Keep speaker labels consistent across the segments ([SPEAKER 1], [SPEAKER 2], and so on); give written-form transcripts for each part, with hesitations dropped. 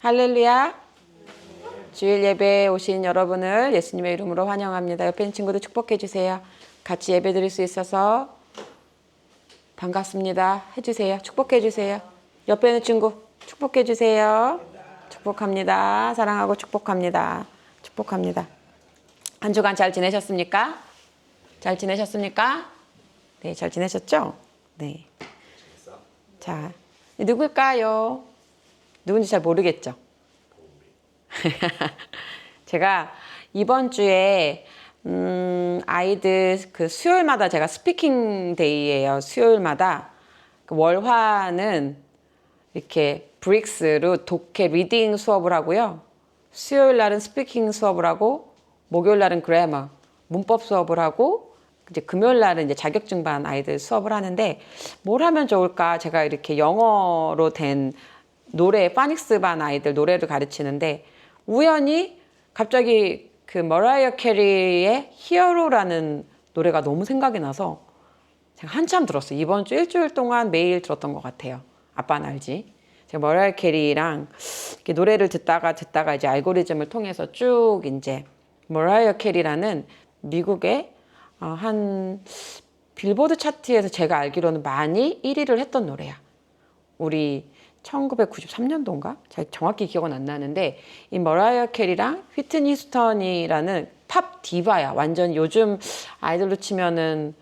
[SPEAKER 1] 할렐루야. 주일 예배에 오신 여러분을 예수님의 이름으로 환영합니다. 옆에 있는 친구도 축복해 주세요. 같이 예배 드릴 수 있어서 반갑습니다. 해주세요. 축복해 주세요. 옆에 있는 친구 축복해 주세요. 축복합니다. 사랑하고 축복합니다. 축복합니다. 한 주간 잘 지내셨습니까? 잘 지내셨습니까? 네, 잘 지내셨죠? 네. 자, 누굴까요? 누군지 잘 모르겠죠? 제가 이번 주에 아이들 그 수요일마다 제가 스피킹 데이예요. 수요일마다 월화는 이렇게 브릭스로 독해 리딩 수업을 하고요. 수요일 날은 스피킹 수업을 하고 목요일 날은 그래머 문법 수업을 하고 이제 금요일 날은 이제 자격증 반 아이들 수업을 하는데 뭘 하면 좋을까? 제가 이렇게 영어로 된 노래 파닉스 반 아이들 노래를 가르치는데 우연히 갑자기 그 머라이어 캐리의 히어로라는 노래가 너무 생각이 나서 제가 한참 들었어요. 이번 주 일주일 동안 매일 들었던 것 같아요. 아빠는 알지? 제가 머라이어 캐리랑 이렇게 노래를 듣다가 이제 알고리즘을 통해서 쭉 이제 머라이어 캐리라는 미국의 한 빌보드 차트에서 제가 알기로는 많이 1위를 했던 노래야. 우리 1993년도인가? 잘 정확히 기억은 안 나는데 이 머라이어 캐리랑 휘트니 휴스턴이라는 팝 디바야. 완전 요즘 아이돌로 치면은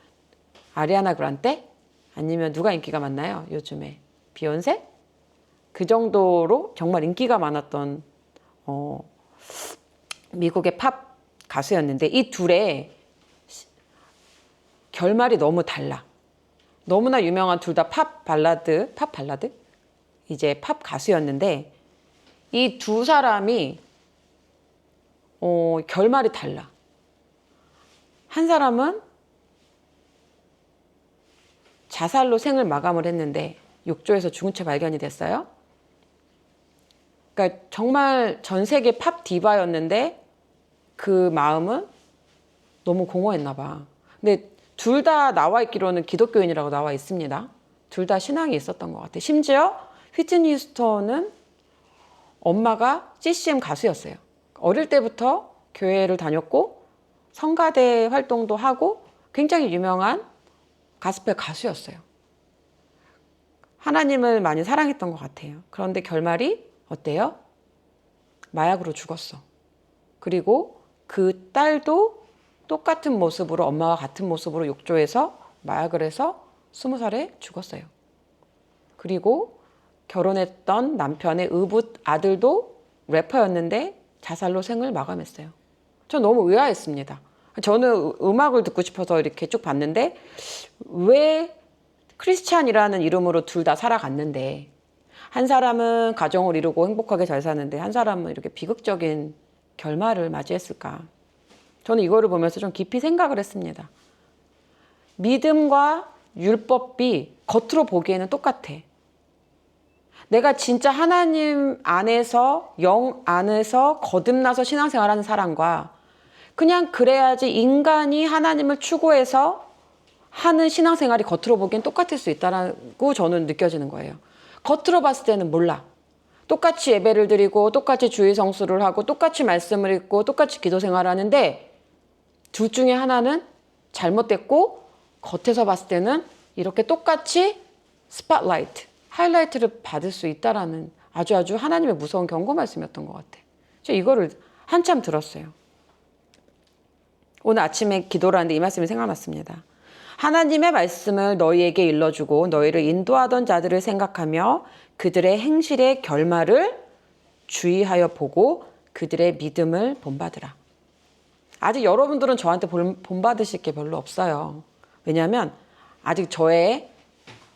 [SPEAKER 1] 아리아나 그란데? 아니면 누가 인기가 많나요? 요즘에 비욘세? 그 정도로 정말 인기가 많았던 미국의 팝 가수였는데 이 둘의 결말이 너무 달라. 너무나 유명한 둘 다 팝 발라드? 이제 팝 가수였는데 이 두 사람이 결말이 달라. 한 사람은 자살로 생을 마감을 했는데 욕조에서 죽은 채 발견이 됐어요. 그러니까 정말 전 세계 팝 디바였는데 그 마음은 너무 공허했나 봐. 근데 둘 다 나와 있기로는 기독교인이라고 나와 있습니다. 둘 다 신앙이 있었던 것 같아요. 심지어 휘트니 휴스턴은 엄마가 CCM 가수였어요. 어릴 때부터 교회를 다녔고 성가대 활동도 하고 굉장히 유명한 가스펠 가수였어요. 하나님을 많이 사랑했던 것 같아요. 그런데 결말이 어때요? 마약으로 죽었어. 그리고 그 딸도 똑같은 모습으로 엄마와 같은 모습으로 욕조에서 마약을 해서 20살에 죽었어요. 그리고 결혼했던 남편의 의붓 아들도 래퍼였는데 자살로 생을 마감했어요. 전 너무 의아했습니다. 저는 음악을 듣고 싶어서 이렇게 쭉 봤는데 왜 크리스찬이라는 이름으로 둘 다 살아갔는데 한 사람은 가정을 이루고 행복하게 잘 사는데 한 사람은 이렇게 비극적인 결말을 맞이했을까? 저는 이거를 보면서 좀 깊이 생각을 했습니다. 믿음과 율법이 겉으로 보기에는 똑같아. 내가 진짜 하나님 안에서 영 안에서 거듭나서 신앙생활하는 사람과 그냥 그래야지 인간이 하나님을 추구해서 하는 신앙생활이 겉으로 보기엔 똑같을 수 있다고 저는 느껴지는 거예요. 겉으로 봤을 때는 몰라. 똑같이 예배를 드리고 똑같이 주일 성수를 하고 똑같이 말씀을 읽고 똑같이 기도 생활하는데 둘 중에 하나는 잘못됐고 겉에서 봤을 때는 이렇게 똑같이 스팟라이트, 하이라이트를 받을 수 있다라는 아주 하나님의 무서운 경고 말씀이었던 것 같아요. 제가 이거를 한참 들었어요. 오늘 아침에 기도를 하는데 이 말씀이 생각났습니다. 하나님의 말씀을 너희에게 일러주고 너희를 인도하던 자들을 생각하며 그들의 행실의 결말을 주의하여 보고 그들의 믿음을 본받으라. 아직 여러분들은 저한테 본받으실 게 별로 없어요. 왜냐하면 아직 저의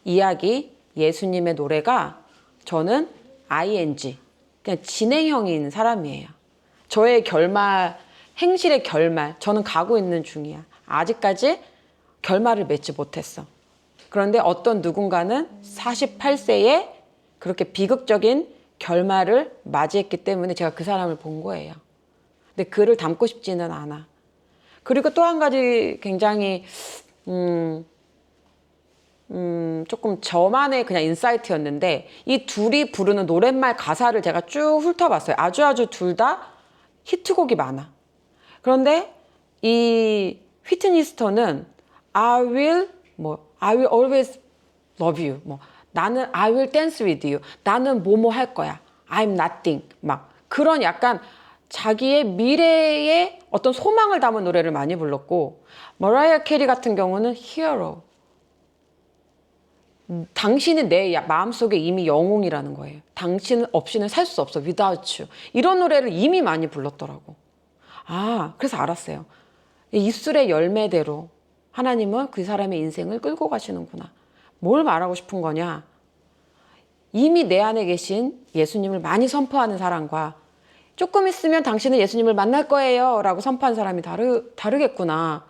[SPEAKER 1] 이야기, 예수님의 노래가 저는 ing, 그냥 진행형인 사람이에요. 저의 결말, 행실의 결말, 저는 가고 있는 중이야. 아직까지 결말을 맺지 못했어. 그런데 어떤 누군가는 48세에 그렇게 비극적인 결말을 맞이했기 때문에 제가 그 사람을 본 거예요. 근데 그를 닮고 싶지는 않아. 그리고 또 한 가지 굉장히 조금 저만의 그냥 인사이트였는데 이 둘이 부르는 노랫말 가사를 제가 쭉 훑어봤어요. 아주 둘 다 히트곡이 많아. 그런데 이 휘트니 스턴은 I will always love you. 나는 I will dance with you. 나는 뭐뭐 할 거야. I'm nothing. 막 그런 약간 자기의 미래의 어떤 소망을 담은 노래를 많이 불렀고, 머라이어 캐리 같은 경우는 hero. 당신은 내 마음속에 이미 영웅이라는 거예요. 당신 없이는 살 수 없어. without you. 이런 노래를 이미 많이 불렀더라고. 그래서 알았어요. 입술의 열매대로 하나님은 그 사람의 인생을 끌고 가시는구나. 뭘 말하고 싶은 거냐? 이미 내 안에 계신 예수님을 많이 선포하는 사람과 조금 있으면 당신은 예수님을 만날 거예요 라고 선포한 사람이 다르겠구나.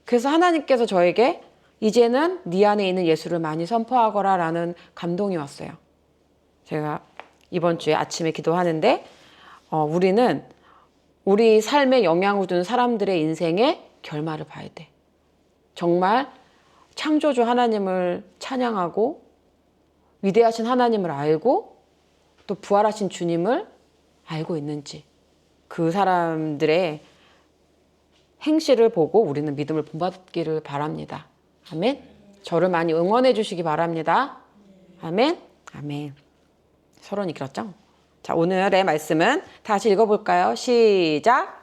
[SPEAKER 1] 그래서 하나님께서 저에게 이제는 네 안에 있는 예수를 많이 선포하거라 라는 감동이 왔어요. 제가 이번 주에 아침에 기도하는데 우리는 우리 삶에 영향을 주는 사람들의 인생의 결말을 봐야 돼. 정말 창조주 하나님을 찬양하고 위대하신 하나님을 알고 또 부활하신 주님을 알고 있는지, 그 사람들의 행실을 보고 우리는 믿음을 본받기를 바랍니다. 아멘. 저를 많이 응원해 주시기 바랍니다. 아멘. 아멘. 서론이 길었죠? 자, 오늘의 말씀은 다시 읽어볼까요? 시작.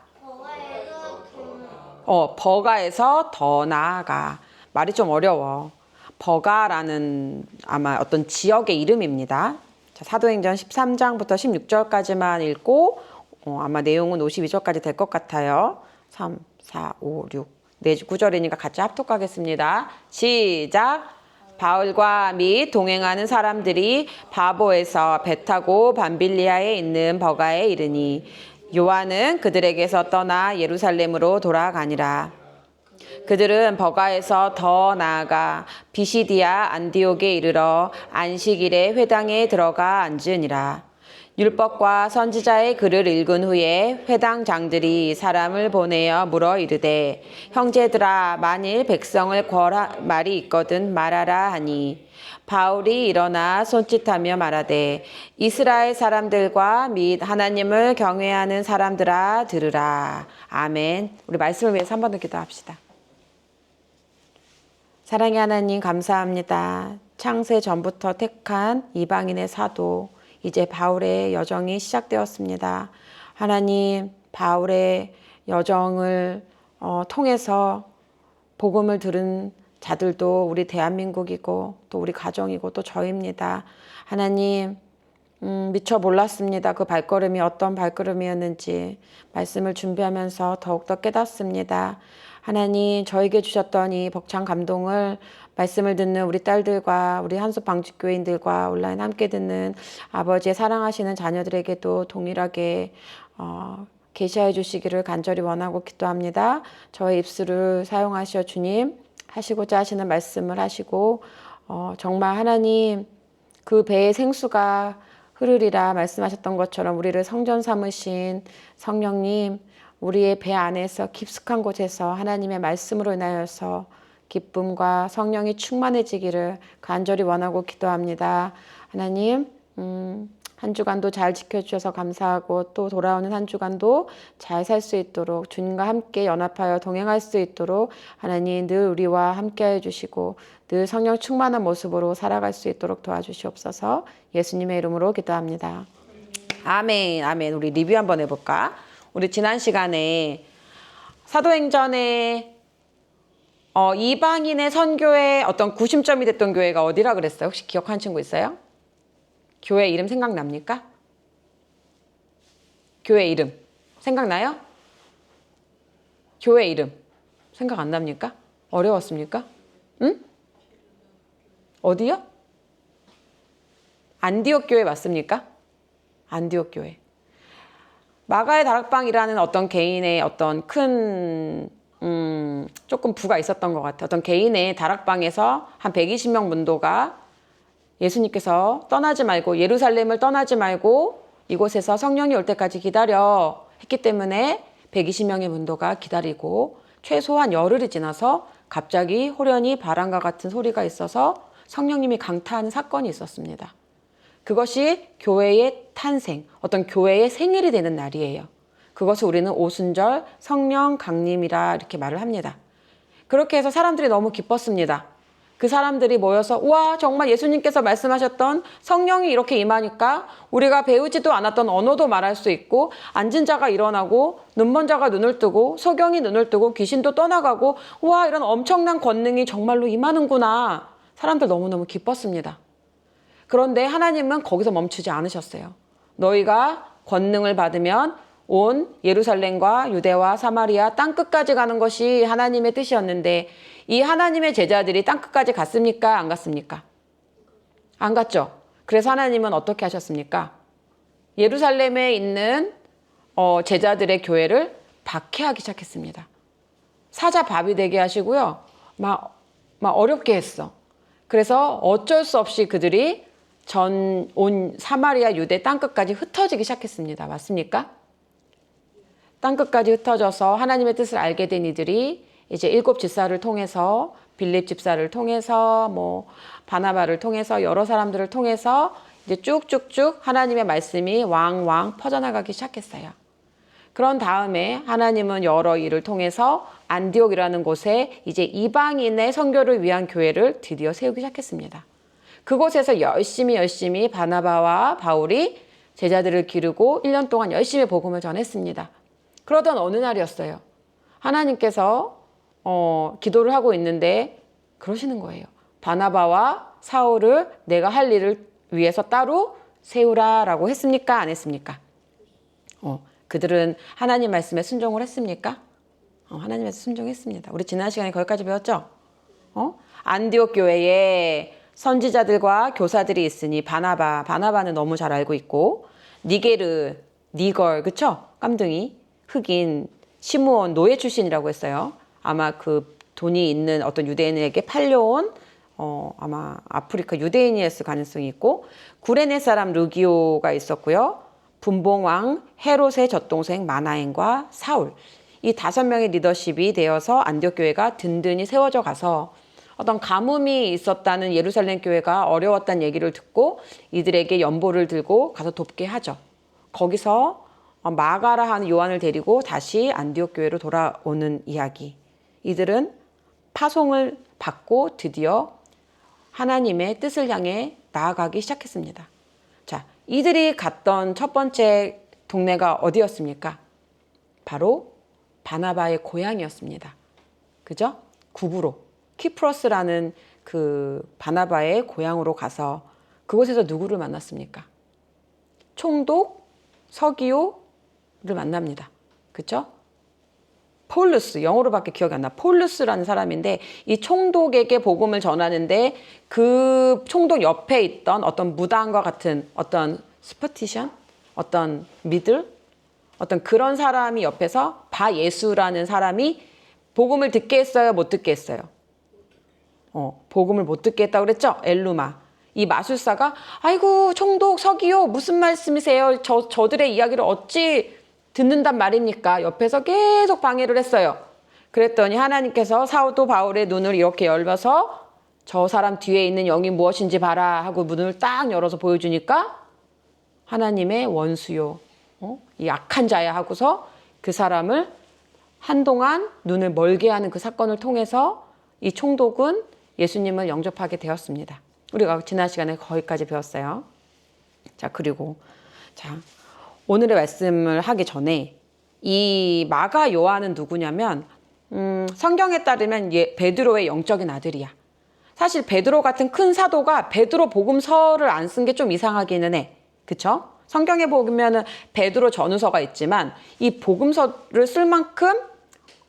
[SPEAKER 1] 버가에서 더 나아가. 말이 좀 어려워. 버가라는 아마 어떤 지역의 이름입니다. 자, 사도행전 13장부터 16절까지만 읽고 아마 내용은 52절까지 될 것 같아요. 3, 4, 5, 6, 9절이니까 같이 합독하겠습니다. 시작! 바울과 및 동행하는 사람들이 바보에서 배 타고 밤빌리아에 있는 버가에 이르니 요한은 그들에게서 떠나 예루살렘으로 돌아가니라. 그들은 버가에서 더 나아가 비시디아 안디옥에 이르러 안식일에 회당에 들어가 앉으니라. 율법과 선지자의 글을 읽은 후에 회당장들이 사람을 보내어 물어 이르되 형제들아 만일 백성을 궐할 말이 있거든 말하라 하니 바울이 일어나 손짓하며 말하되 이스라엘 사람들과 및 하나님을 경외하는 사람들아 들으라. 아멘. 우리 말씀을 위해서 한 번 더 기도합시다. 사랑의 하나님 감사합니다. 창세 전부터 택한 이방인의 사도 이제 바울의 여정이 시작되었습니다. 하나님, 바울의 여정을 통해서 복음을 들은 자들도 우리 대한민국이고 또 우리 가정이고 또 저입니다. 하나님, 미처 몰랐습니다. 그 발걸음이 어떤 발걸음이었는지 말씀을 준비하면서 더욱더 깨닫습니다. 하나님, 저에게 주셨던 이 벅찬 감동을 말씀을 듣는 우리 딸들과 우리 한솥 방직교인들과 온라인 함께 듣는 아버지의 사랑하시는 자녀들에게도 동일하게 계시해 주시기를 간절히 원하고 기도합니다. 저의 입술을 사용하시어 주님 하시고자 하시는 말씀을 하시고 정말 하나님 그 배의 생수가 흐르리라 말씀하셨던 것처럼 우리를 성전 삼으신 성령님 우리의 배 안에서 깊숙한 곳에서 하나님의 말씀으로 인하여서 기쁨과 성령이 충만해지기를 간절히 원하고 기도합니다. 하나님 한 주간도 잘 지켜주셔서 감사하고 또 돌아오는 한 주간도 잘 살 수 있도록 주님과 함께 연합하여 동행할 수 있도록 하나님 늘 우리와 함께해 주시고 늘 성령 충만한 모습으로 살아갈 수 있도록 도와주시옵소서. 예수님의 이름으로 기도합니다. 아멘. 아멘. 우리 리뷰 한번 해볼까? 우리 지난 시간에 사도행전에 이방인의 선교의 어떤 구심점이 됐던 교회가 어디라 그랬어요? 혹시 기억하는 친구 있어요? 교회 이름 생각납니까? 교회 이름 생각나요? 교회 이름 생각 안 납니까? 어려웠습니까? 응? 어디요? 안디옥 교회 맞습니까? 안디옥 교회. 마가의 다락방이라는 어떤 개인의 어떤 큰 조금 부가 있었던 것 같아요. 어떤 개인의 다락방에서 한 120명 문도가 예수님께서 떠나지 말고 예루살렘을 떠나지 말고 이곳에서 성령이 올 때까지 기다려 했기 때문에 120명의 문도가 기다리고 최소한 열흘이 지나서 갑자기 호련히 바람과 같은 소리가 있어서 성령님이 강타하는 사건이 있었습니다. 그것이 교회의 탄생, 어떤 교회의 생일이 되는 날이에요. 그것을 우리는 오순절 성령 강림이라 이렇게 말을 합니다. 그렇게 해서 사람들이 너무 기뻤습니다. 그 사람들이 모여서 우와 정말 예수님께서 말씀하셨던 성령이 이렇게 임하니까 우리가 배우지도 않았던 언어도 말할 수 있고 앉은 자가 일어나고 눈먼 자가 눈을 뜨고 소경이 눈을 뜨고 귀신도 떠나가고 우와 이런 엄청난 권능이 정말로 임하는구나. 사람들 너무너무 기뻤습니다. 그런데 하나님은 거기서 멈추지 않으셨어요. 너희가 권능을 받으면 온 예루살렘과 유대와 사마리아 땅끝까지 가는 것이 하나님의 뜻이었는데 이 하나님의 제자들이 땅끝까지 갔습니까? 안 갔습니까? 안 갔죠. 그래서 하나님은 어떻게 하셨습니까? 예루살렘에 있는 제자들의 교회를 박해하기 시작했습니다. 사자밥이 되게 하시고요. 막 어렵게 했어. 그래서 어쩔 수 없이 그들이 온 사마리아 유대 땅끝까지 흩어지기 시작했습니다. 맞습니까? 땅끝까지 흩어져서 하나님의 뜻을 알게 된 이들이 이제 7 집사를 통해서 빌립 집사를 통해서 바나바를 통해서 여러 사람들을 통해서 이제 쭉쭉쭉 하나님의 말씀이 왕왕 퍼져나가기 시작했어요. 그런 다음에 하나님은 여러 일을 통해서 안디옥이라는 곳에 이제 이방인의 선교를 위한 교회를 드디어 세우기 시작했습니다. 그곳에서 열심히 바나바와 바울이 제자들을 기르고 1년 동안 열심히 복음을 전했습니다. 그러던 어느 날이었어요. 하나님께서 기도를 하고 있는데 그러시는 거예요. 바나바와 사울을 내가 할 일을 위해서 따로 세우라라고 했습니까? 안 했습니까? 그들은 하나님 말씀에 순종을 했습니까? 하나님 말씀에 순종했습니다. 우리 지난 시간에 거기까지 배웠죠? 안디옥 교회에 선지자들과 교사들이 있으니 바나바는 너무 잘 알고 있고 니게르, 니걸, 그쵸? 깜둥이, 흑인, 시므온, 노예 출신이라고 했어요. 아마 그 돈이 있는 어떤 유대인에게 팔려온 아마 아프리카 유대인이었을 가능성이 있고 구레네 사람 루기오가 있었고요. 분봉왕 헤롯의 젖동생 마나엔과 사울 이 5명의 리더십이 되어서 안디옥 교회가 든든히 세워져 가서 어떤 가뭄이 있었다는 예루살렘 교회가 어려웠다는 얘기를 듣고 이들에게 연보를 들고 가서 돕게 하죠. 거기서 마가라 하는 요한을 데리고 다시 안디옥 교회로 돌아오는 이야기. 이들은 파송을 받고 드디어 하나님의 뜻을 향해 나아가기 시작했습니다. 자, 이들이 갔던 첫 번째 동네가 어디였습니까? 바로 바나바의 고향이었습니다. 그죠? 구브로, 키프로스라는 그 바나바의 고향으로 가서 그곳에서 누구를 만났습니까? 총독 서기오를 만납니다. 그죠? 폴루스, 영어로밖에 기억이 안 나. 폴루스라는 사람인데 이 총독에게 복음을 전하는데 그 총독 옆에 있던 어떤 무당과 같은 어떤 스퍼티션, 어떤 미들, 어떤 그런 사람이 옆에서 바예수라는 사람이 복음을 듣게 했어요? 못 듣게 했어요? 복음을 못 듣게 했다고 그랬죠? 엘루마. 이 마술사가 아이고 총독 서기요 무슨 말씀이세요? 저들의 이야기를 어찌 듣는단 말입니까? 옆에서 계속 방해를 했어요. 그랬더니 하나님께서 사도 바울의 눈을 이렇게 열어서 저 사람 뒤에 있는 영이 무엇인지 봐라 하고 문을 딱 열어서 보여주니까 하나님의 원수요. 이 악한 자야 하고서 그 사람을 한동안 눈을 멀게 하는 그 사건을 통해서 이 총독은 예수님을 영접하게 되었습니다. 우리가 지난 시간에 거기까지 배웠어요. 자, 그리고 오늘의 말씀을 하기 전에 이 마가 요한은 누구냐면 성경에 따르면 베드로의 영적인 아들이야. 사실 베드로 같은 큰 사도가 베드로 복음서를 안 쓴 게 좀 이상하기는 해. 그쵸? 성경에 보면은 베드로 전후서가 있지만 이 복음서를 쓸 만큼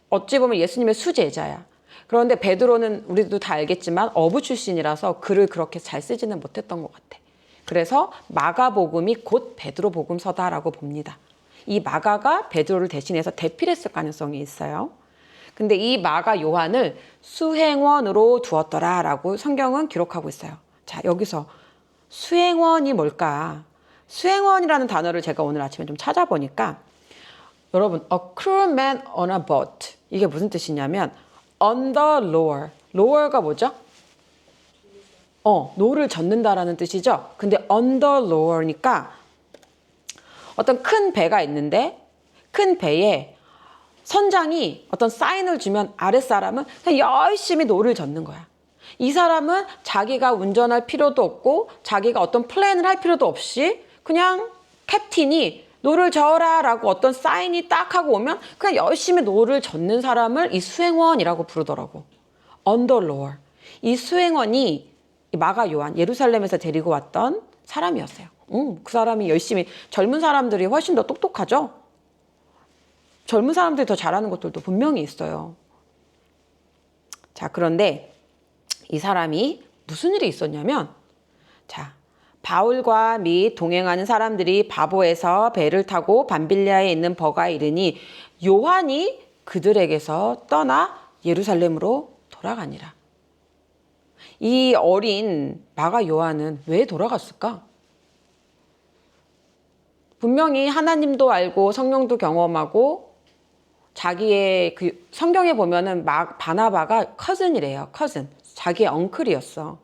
[SPEAKER 1] 어찌 보면 예수님의 수제자야. 그런데 베드로는 우리도 다 알겠지만 어부 출신이라서 글을 그렇게 잘 쓰지는 못했던 것 같아. 그래서 마가복음이 곧 베드로 복음서다라고 봅니다. 이 마가가 베드로를 대신해서 대필했을 가능성이 있어요. 근데 이 마가 요한을 수행원으로 두었더라라고 성경은 기록하고 있어요. 자, 여기서 수행원이 뭘까? 수행원이라는 단어를 제가 오늘 아침에 좀 찾아보니까 여러분, a crewman on a boat 이게 무슨 뜻이냐면 on the lower. lower가 뭐죠? 노를 젓는다라는 뜻이죠. 근데 on the lower니까 어떤 큰 배가 있는데 큰 배에 선장이 어떤 사인을 주면 아랫사람은 그냥 열심히 노를 젓는 거야. 이 사람은 자기가 운전할 필요도 없고 자기가 어떤 플랜을 할 필요도 없이 그냥 캡틴이 노를 저어라 라고 어떤 사인이 딱 하고 오면 그냥 열심히 노를 젓는 사람을 이 수행원이라고 부르더라고. on the lower. 이 수행원이 마가 요한, 예루살렘에서 데리고 왔던 사람이었어요. 그 사람이 열심히, 젊은 사람들이 훨씬 더 똑똑하죠? 젊은 사람들이 더 잘하는 것들도 분명히 있어요. 자, 그런데 이 사람이 무슨 일이 있었냐면, 자, 바울과 및 동행하는 사람들이 바보에서 배를 타고 밤빌리아에 있는 버가에 이르니 요한이 그들에게서 떠나 예루살렘으로 돌아가니라. 이 어린 마가 요한은 왜 돌아갔을까? 분명히 하나님도 알고 성령도 경험하고 자기의 그 성경에 보면은 바나바가 커즌이래요. 커즌. 자기의 엉클이었어.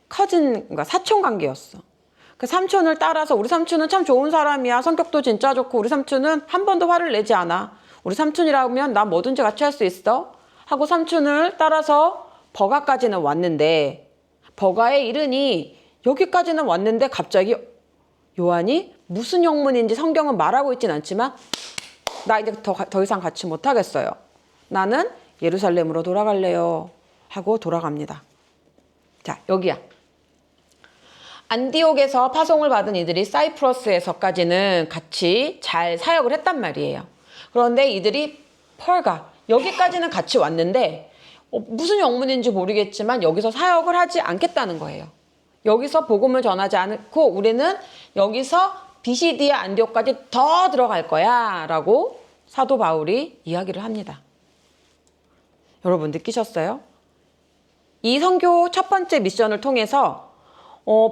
[SPEAKER 1] 커즌, 그러니까 사촌 관계였어. 그 삼촌을 따라서 우리 삼촌은 참 좋은 사람이야. 성격도 진짜 좋고 우리 삼촌은 한 번도 화를 내지 않아. 우리 삼촌이라면 나 뭐든지 같이 할 수 있어. 하고 삼촌을 따라서 버가까지는 왔는데 버가에 이르니 여기까지는 왔는데 갑자기 요한이 무슨 영문인지 성경은 말하고 있진 않지만 나 이제 더 이상 같이 못하겠어요. 나는 예루살렘으로 돌아갈래요. 하고 돌아갑니다. 자, 여기야. 안디옥에서 파송을 받은 이들이 사이프러스에서까지는 같이 잘 사역을 했단 말이에요. 그런데 이들이 펄가, 여기까지는 같이 왔는데 무슨 영문인지 모르겠지만 여기서 사역을 하지 않겠다는 거예요. 여기서 복음을 전하지 않고 우리는 여기서 비시디아 안디옥까지 더 들어갈 거야 라고 사도 바울이 이야기를 합니다. 여러분 느끼셨어요? 이 선교 첫 번째 미션을 통해서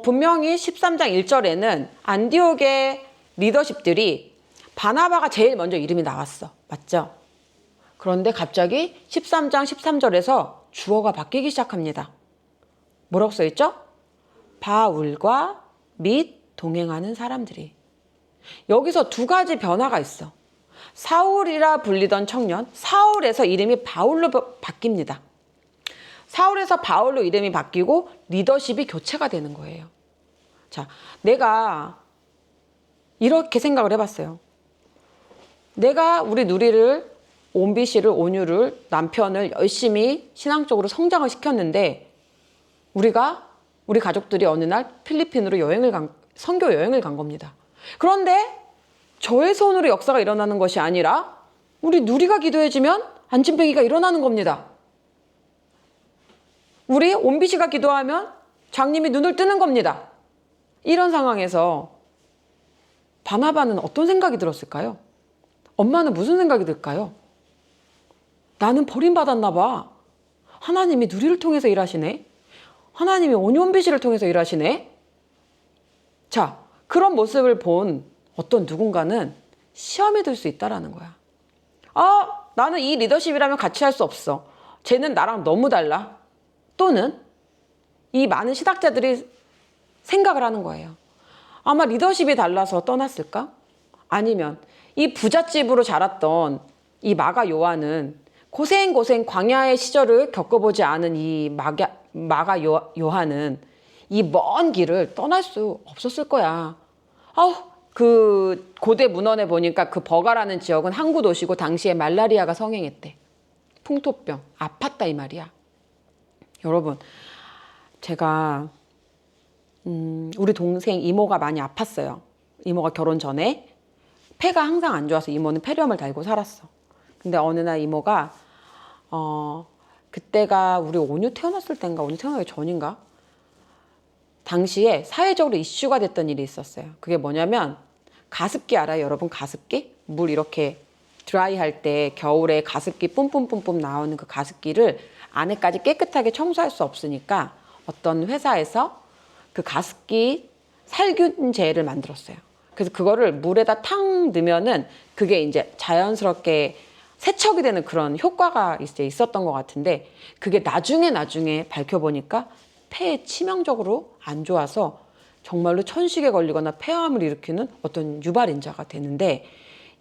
[SPEAKER 1] 분명히 13장 1절에는 안디옥의 리더십들이 바나바가 제일 먼저 이름이 나왔어. 맞죠? 그런데 갑자기 13장 13절에서 주어가 바뀌기 시작합니다. 뭐라고 써있죠? 바울과 및 동행하는 사람들이. 여기서 두 가지 변화가 있어. 사울이라 불리던 청년, 사울에서 이름이 바울로 바뀝니다. 사울에서 바울로 이름이 바뀌고 리더십이 교체가 되는 거예요. 자, 내가 이렇게 생각을 해봤어요. 내가 우리 누리를, 온비 씨를, 온유를, 남편을 열심히 신앙적으로 성장을 시켰는데 우리 가족들이 어느 날 필리핀으로 선교 여행을 간 겁니다. 그런데 저의 손으로 역사가 일어나는 것이 아니라 우리 누리가 기도해주면 안진뱅이가 일어나는 겁니다. 우리 온비 씨가 기도하면 장님이 눈을 뜨는 겁니다. 이런 상황에서 바나바는 어떤 생각이 들었을까요? 엄마는 무슨 생각이 들까요? 나는 버림받았나 봐. 하나님이 누리를 통해서 일하시네. 하나님이 온비 씨를 통해서 일하시네. 자, 그런 모습을 본 어떤 누군가는 시험에 들 수 있다라는 거야. 나는 이 리더십이라면 같이 할 수 없어. 쟤는 나랑 너무 달라. 또는 이 많은 신학자들이 생각을 하는 거예요. 아마 리더십이 달라서 떠났을까? 아니면 이 부잣집으로 자랐던 이 마가 요한은 고생 광야의 시절을 겪어보지 않은 이 마가 요한은 이 먼 길을 떠날 수 없었을 거야. 그 고대 문헌에 보니까 그 버가라는 지역은 항구 도시고 당시에 말라리아가 성행했대. 풍토병, 아팠다 이 말이야. 여러분, 제가 우리 동생 이모가 많이 아팠어요. 이모가 결혼 전에 폐가 항상 안 좋아서 이모는 폐렴을 달고 살았어. 근데 어느 날 이모가 그때가 우리 온유 태어났을 때인가 온유 태어나기 전인가? 당시에 사회적으로 이슈가 됐던 일이 있었어요. 그게 뭐냐면 가습기 알아요, 여러분? 가습기? 물 이렇게 드라이할 때 겨울에 가습기 뿜뿜뿜뿜 나오는 그 가습기를 안에까지 깨끗하게 청소할 수 없으니까 어떤 회사에서 그 가습기 살균제를 만들었어요. 그래서 그거를 물에다 탕 넣으면은 그게 이제 자연스럽게 세척이 되는 그런 효과가 이제 있었던 것 같은데 그게 나중에 밝혀보니까 폐에 치명적으로 안 좋아서 정말로 천식에 걸리거나 폐암을 일으키는 어떤 유발인자가 되는데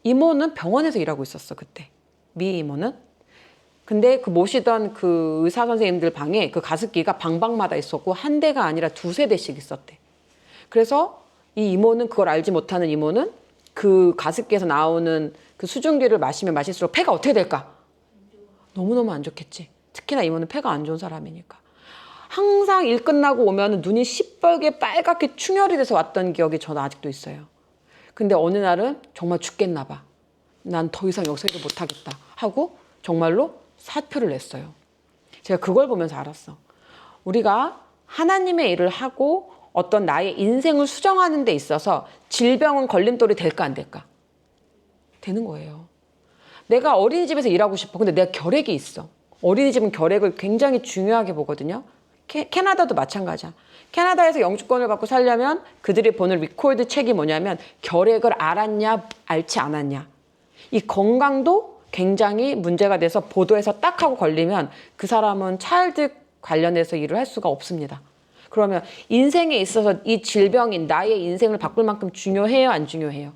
[SPEAKER 1] 이모는 병원에서 일하고 있었어 그때. 미 이모는. 근데 그 모시던 그 의사 선생님들 방에 그 가습기가 방방마다 있었고 한 대가 아니라 두세 대씩 있었대. 그래서 이 이모는 그걸 알지 못하는 이모는 그 가습기에서 나오는 그 수증기를 마시면 마실수록 폐가 어떻게 될까? 너무너무 안 좋겠지. 특히나 이모는 폐가 안 좋은 사람이니까. 항상 일 끝나고 오면 눈이 시뻘게 빨갛게 충혈이 돼서 왔던 기억이 저는 아직도 있어요. 근데 어느 날은 정말 죽겠나 봐. 난 더 이상 여기서 일을 못하겠다 하고 정말로 사표를 냈어요. 제가 그걸 보면서 알았어. 우리가 하나님의 일을 하고 어떤 나의 인생을 수정하는 데 있어서 질병은 걸림돌이 될까 안 될까? 되는 거예요. 내가 어린이집에서 일하고 싶어. 근데 내가 결핵이 있어. 어린이집은 결핵을 굉장히 중요하게 보거든요. 캐나다도 마찬가지야. 캐나다에서 영주권을 받고 살려면 그들이 보는 리코드 책이 뭐냐면 결핵을 알았냐 앓지 않았냐. 이 건강도 굉장히 문제가 돼서 보도에서 딱 하고 걸리면 그 사람은 차일드 관련해서 일을 할 수가 없습니다. 그러면 인생에 있어서 이 질병이 나의 인생을 바꿀 만큼 중요해요? 안 중요해요?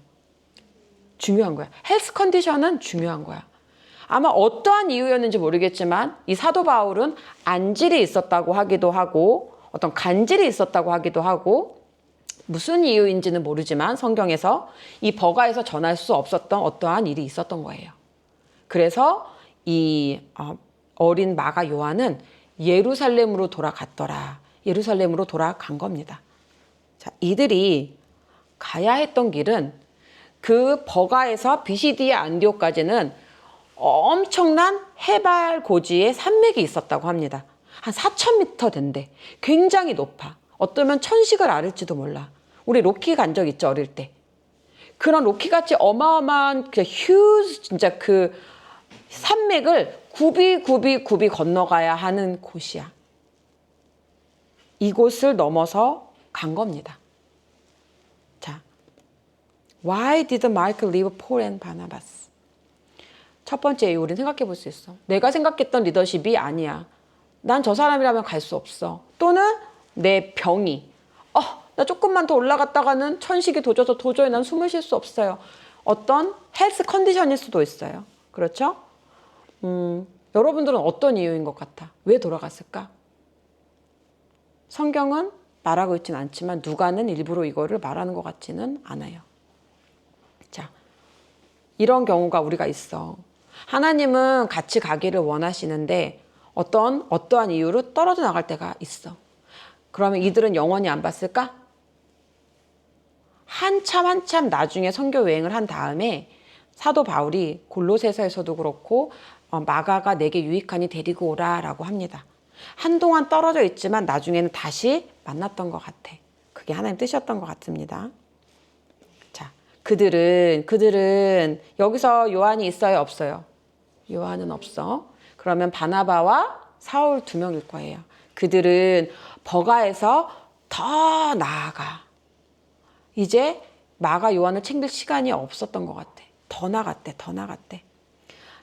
[SPEAKER 1] 중요한 거야. 헬스 컨디션은 중요한 거야. 아마 어떠한 이유였는지 모르겠지만 이 사도 바울은 안질이 있었다고 하기도 하고 어떤 간질이 있었다고 하기도 하고 무슨 이유인지는 모르지만 성경에서 이 버가에서 전할 수 없었던 어떠한 일이 있었던 거예요. 그래서 이 어린 마가 요한은 예루살렘으로 돌아갔더라. 예루살렘으로 돌아간 겁니다. 자, 이들이 가야 했던 길은 그 버가에서 비시디아 안디옥까지는 엄청난 해발 고지의 산맥이 있었다고 합니다. 한 4,000m 된대. 굉장히 높아. 어쩌면 천식을 앓을지도 몰라. 우리 로키 간 적 있죠, 어릴 때. 그런 로키같이 어마어마한 그 휴즈 진짜 그 산맥을 굽이 건너가야 하는 곳이야. 이곳을 넘어서 간 겁니다. 자, Why did Mark leave Paul and Barnabas? 첫 번째 이유 우리는 생각해 볼 수 있어. 내가 생각했던 리더십이 아니야. 난 저 사람이라면 갈 수 없어. 또는 내 병이 나 조금만 더 올라갔다가는 천식이 도져서 도저히 난 숨을 쉴 수 없어요. 어떤 헬스 컨디션일 수도 있어요. 그렇죠? 여러분들은 어떤 이유인 것 같아? 왜 돌아갔을까? 성경은 말하고 있진 않지만 누가는 일부러 이거를 말하는 것 같지는 않아요. 자, 이런 경우가 우리가 있어. 하나님은 같이 가기를 원하시는데 어떠한 이유로 떨어져 나갈 때가 있어. 그러면 이들은 영원히 안 봤을까? 한참 나중에 선교 여행을 한 다음에 사도 바울이 골로새서에서도 그렇고 마가가 내게 유익하니 데리고 오라라고 합니다. 한동안 떨어져 있지만 나중에는 다시 만났던 것 같아. 그게 하나님 뜻이었던 것 같습니다. 자, 그들은 여기서 요한이 있어요, 없어요? 요한은 없어. 그러면 바나바와 사울 2명일 거예요. 그들은 버가에서 더 나아가. 이제 마가 요한을 챙길 시간이 없었던 것 같아. 더 나갔대.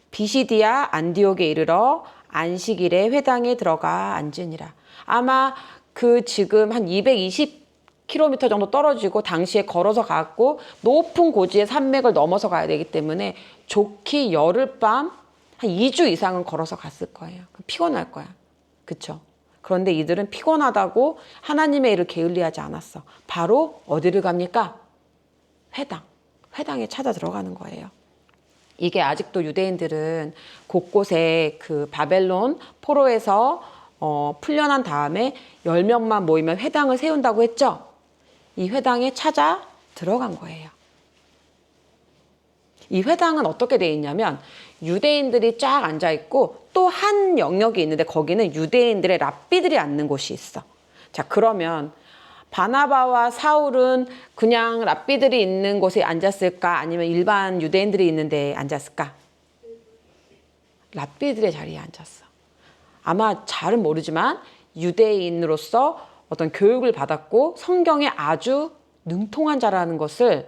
[SPEAKER 1] 비시디아 안디옥에 이르러 안식일에 회당에 들어가 앉으니라. 아마 그 지금 한 220km 정도 떨어지고 당시에 걸어서 갔고 높은 고지의 산맥을 넘어서 가야 되기 때문에 좋기 열흘밤 한 2주 이상은 걸어서 갔을 거예요. 피곤할 거야. 그쵸? 그런데 이들은 피곤하다고 하나님의 일을 게을리하지 않았어. 바로 어디를 갑니까? 회당에 찾아 들어가는 거예요. 이게 아직도 유대인들은 곳곳에 그 바벨론 포로에서 풀려난 다음에 10명만 모이면 회당을 세운다고 했죠? 이 회당에 찾아 들어간 거예요. 이 회당은 어떻게 되어 있냐면 유대인들이 쫙 앉아 있고 또 한 영역이 있는데 거기는 유대인들의 랍비들이 앉는 곳이 있어. 자, 그러면 바나바와 사울은 그냥 랍비들이 있는 곳에 앉았을까? 아니면 일반 유대인들이 있는 데에 앉았을까? 랍비들의 자리에 앉았어. 아마 잘은 모르지만 유대인으로서 어떤 교육을 받았고 성경에 아주 능통한 자라는 것을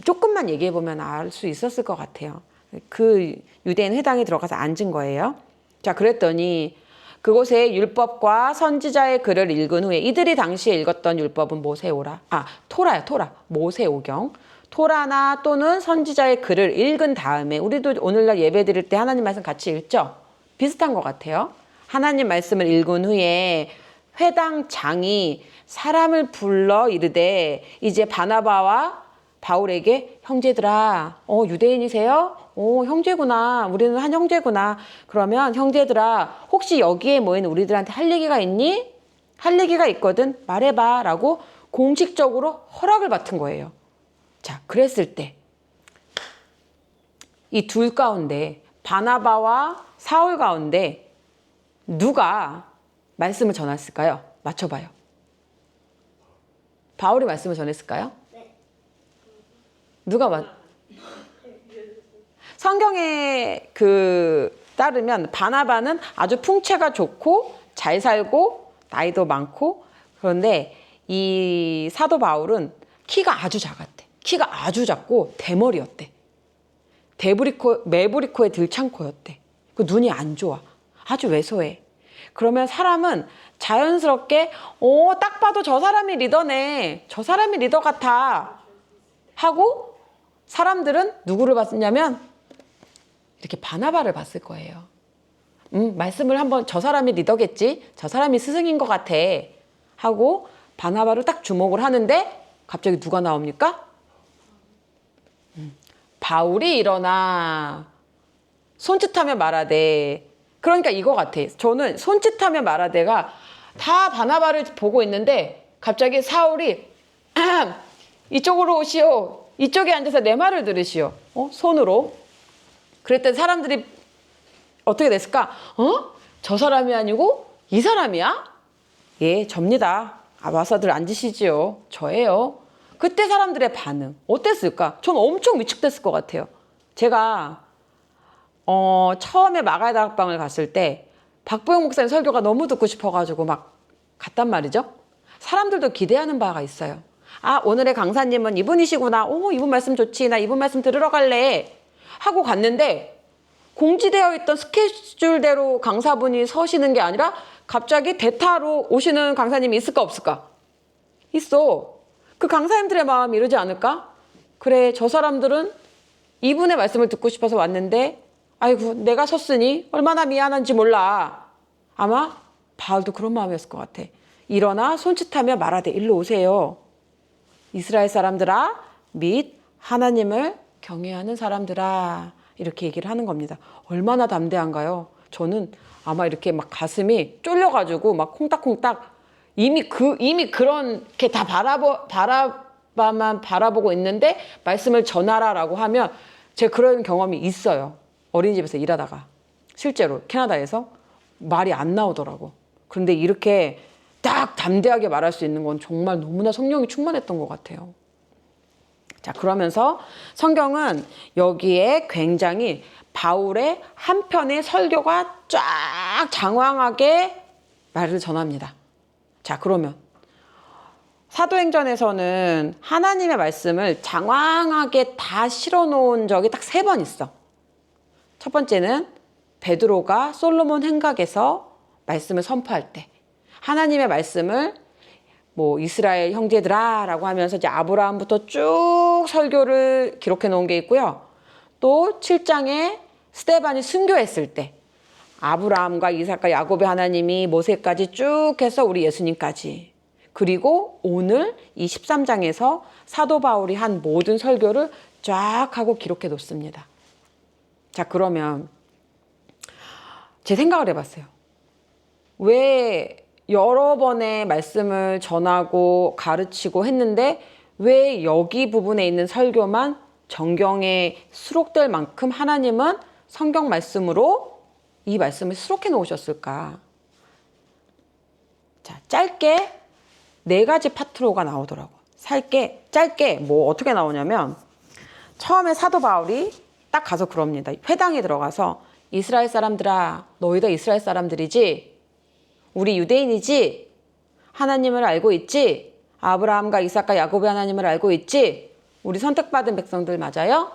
[SPEAKER 1] 조금만 얘기해 보면 알 수 있었을 것 같아요. 그 유대인 회당에 들어가서 앉은 거예요. 자, 그랬더니 그곳에 율법과 선지자의 글을 읽은 후에 이들이 당시에 읽었던 율법은 모세오라. 토라야, 토라. 모세오경. 토라나 또는 선지자의 글을 읽은 다음에 우리도 오늘날 예배 드릴 때 하나님 말씀 같이 읽죠? 비슷한 것 같아요. 하나님 말씀을 읽은 후에 회당장이 사람을 불러 이르되 이제 바나바와 바울에게 형제들아, 유대인이세요? 형제구나. 우리는 한 형제구나. 그러면 형제들아, 혹시 여기에 모인 우리들한테 할 얘기가 있니? 할 얘기가 있거든. 말해봐. 라고 공식적으로 허락을 받은 거예요. 자, 그랬을 때 이 둘 가운데 바나바와 사울 가운데 누가 말씀을 전했을까요? 맞춰봐요. 바울이 말씀을 전했을까요?
[SPEAKER 2] 네.
[SPEAKER 1] 성경에 따르면 바나바는 아주 풍채가 좋고 잘 살고 나이도 많고, 그런데 이 사도 바울은 키가 아주 작았대. 키가 아주 작고 대머리였대. 매부리코에 들창코였대. 그 눈이 안 좋아. 아주 왜소해. 그러면 사람은 자연스럽게 딱 봐도 저 사람이 리더네. 저 사람이 리더 같아. 하고 사람들은 누구를 봤냐면 이렇게 바나바를 봤을 거예요. 말씀을 한번 저 사람이 리더겠지. 저 사람이 스승인 것 같아. 하고 바나바를 딱 주목을 하는데 갑자기 누가 나옵니까? 바울이 일어나 손짓하며 말하되. 그러니까 이거 같아. 저는 손짓하며 말하되가 다 바나바를 보고 있는데 갑자기 사울이 이쪽으로 오시오. 이쪽에 앉아서 내 말을 들으시오. 손으로. 그랬더니 사람들이 어떻게 됐을까? 저 사람이 아니고 이 사람이야? 예, 접니다. 와서들 앉으시지요. 저예요. 그때 사람들의 반응 어땠을까? 전 엄청 위축됐을 것 같아요. 제가 처음에 마가의 다락방을 갔을 때 박보영 목사님 설교가 너무 듣고 싶어가지고 막 갔단 말이죠. 사람들도 기대하는 바가 있어요. 오늘의 강사님은 이분이시구나. 이분 말씀 좋지. 나 이분 말씀 들으러 갈래. 하고 갔는데 공지되어 있던 스케줄대로 강사분이 서시는 게 아니라 갑자기 대타로 오시는 강사님이 있을까 없을까? 있어. 그 강사님들의 마음이 이러지 않을까? 그래, 저 사람들은 이분의 말씀을 듣고 싶어서 왔는데 아이고 내가 섰으니 얼마나 미안한지 몰라. 아마 바울도 그런 마음이었을 것 같아. 일어나 손짓하며 말하되 일로 오세요. 이스라엘 사람들아 및 하나님을 경외하는 사람들아. 이렇게 얘기를 하는 겁니다. 얼마나 담대한가요? 저는 아마 이렇게 막 가슴이 쫄려가지고 막 콩닥콩닥 이미 그렇게 다 바라보고 있는데 말씀을 전하라라고 하면 제가 그런 경험이 있어요. 어린이집에서 일하다가 실제로 캐나다에서 말이 안 나오더라고. 그런데 이렇게 딱 담대하게 말할 수 있는 건 정말 너무나 성령이 충만했던 것 같아요. 자, 그러면서 성경은 여기에 굉장히 바울의 한편의 설교가 쫙 장황하게 말을 전합니다. 자, 그러면 사도행전에서는 하나님의 말씀을 장황하게 다 실어놓은 적이 딱 3번 있어. 첫 번째는 베드로가 솔로몬 행각에서 말씀을 선포할 때 하나님의 말씀을 이스라엘 형제들아 라고 하면서 이제 아브라함부터 쭉 설교를 기록해 놓은 게 있고요. 또 7장에 스데반이 순교했을 때 아브라함과 이삭과 야곱의 하나님이 모세까지 쭉 해서 우리 예수님까지. 그리고 오늘 이 13장에서 사도 바울이 한 모든 설교를 쫙 하고 기록해 놓습니다. 자, 그러면 제 생각을 해봤어요. 왜 여러 번의 말씀을 전하고 가르치고 했는데 왜 여기 부분에 있는 설교만 정경에 수록될 만큼 하나님은 성경 말씀으로 이 말씀을 수록해 놓으셨을까? 자, 짧게 4가지 파트로가 나오더라고. 짧게 어떻게 나오냐면 처음에 사도 바울이 딱 가서 그럽니다. 회당에 들어가서 이스라엘 사람들아, 너희도 이스라엘 사람들이지? 우리 유대인이지? 하나님을 알고 있지? 아브라함과 이삭과 야곱의 하나님을 알고 있지? 우리 선택받은 백성들 맞아요?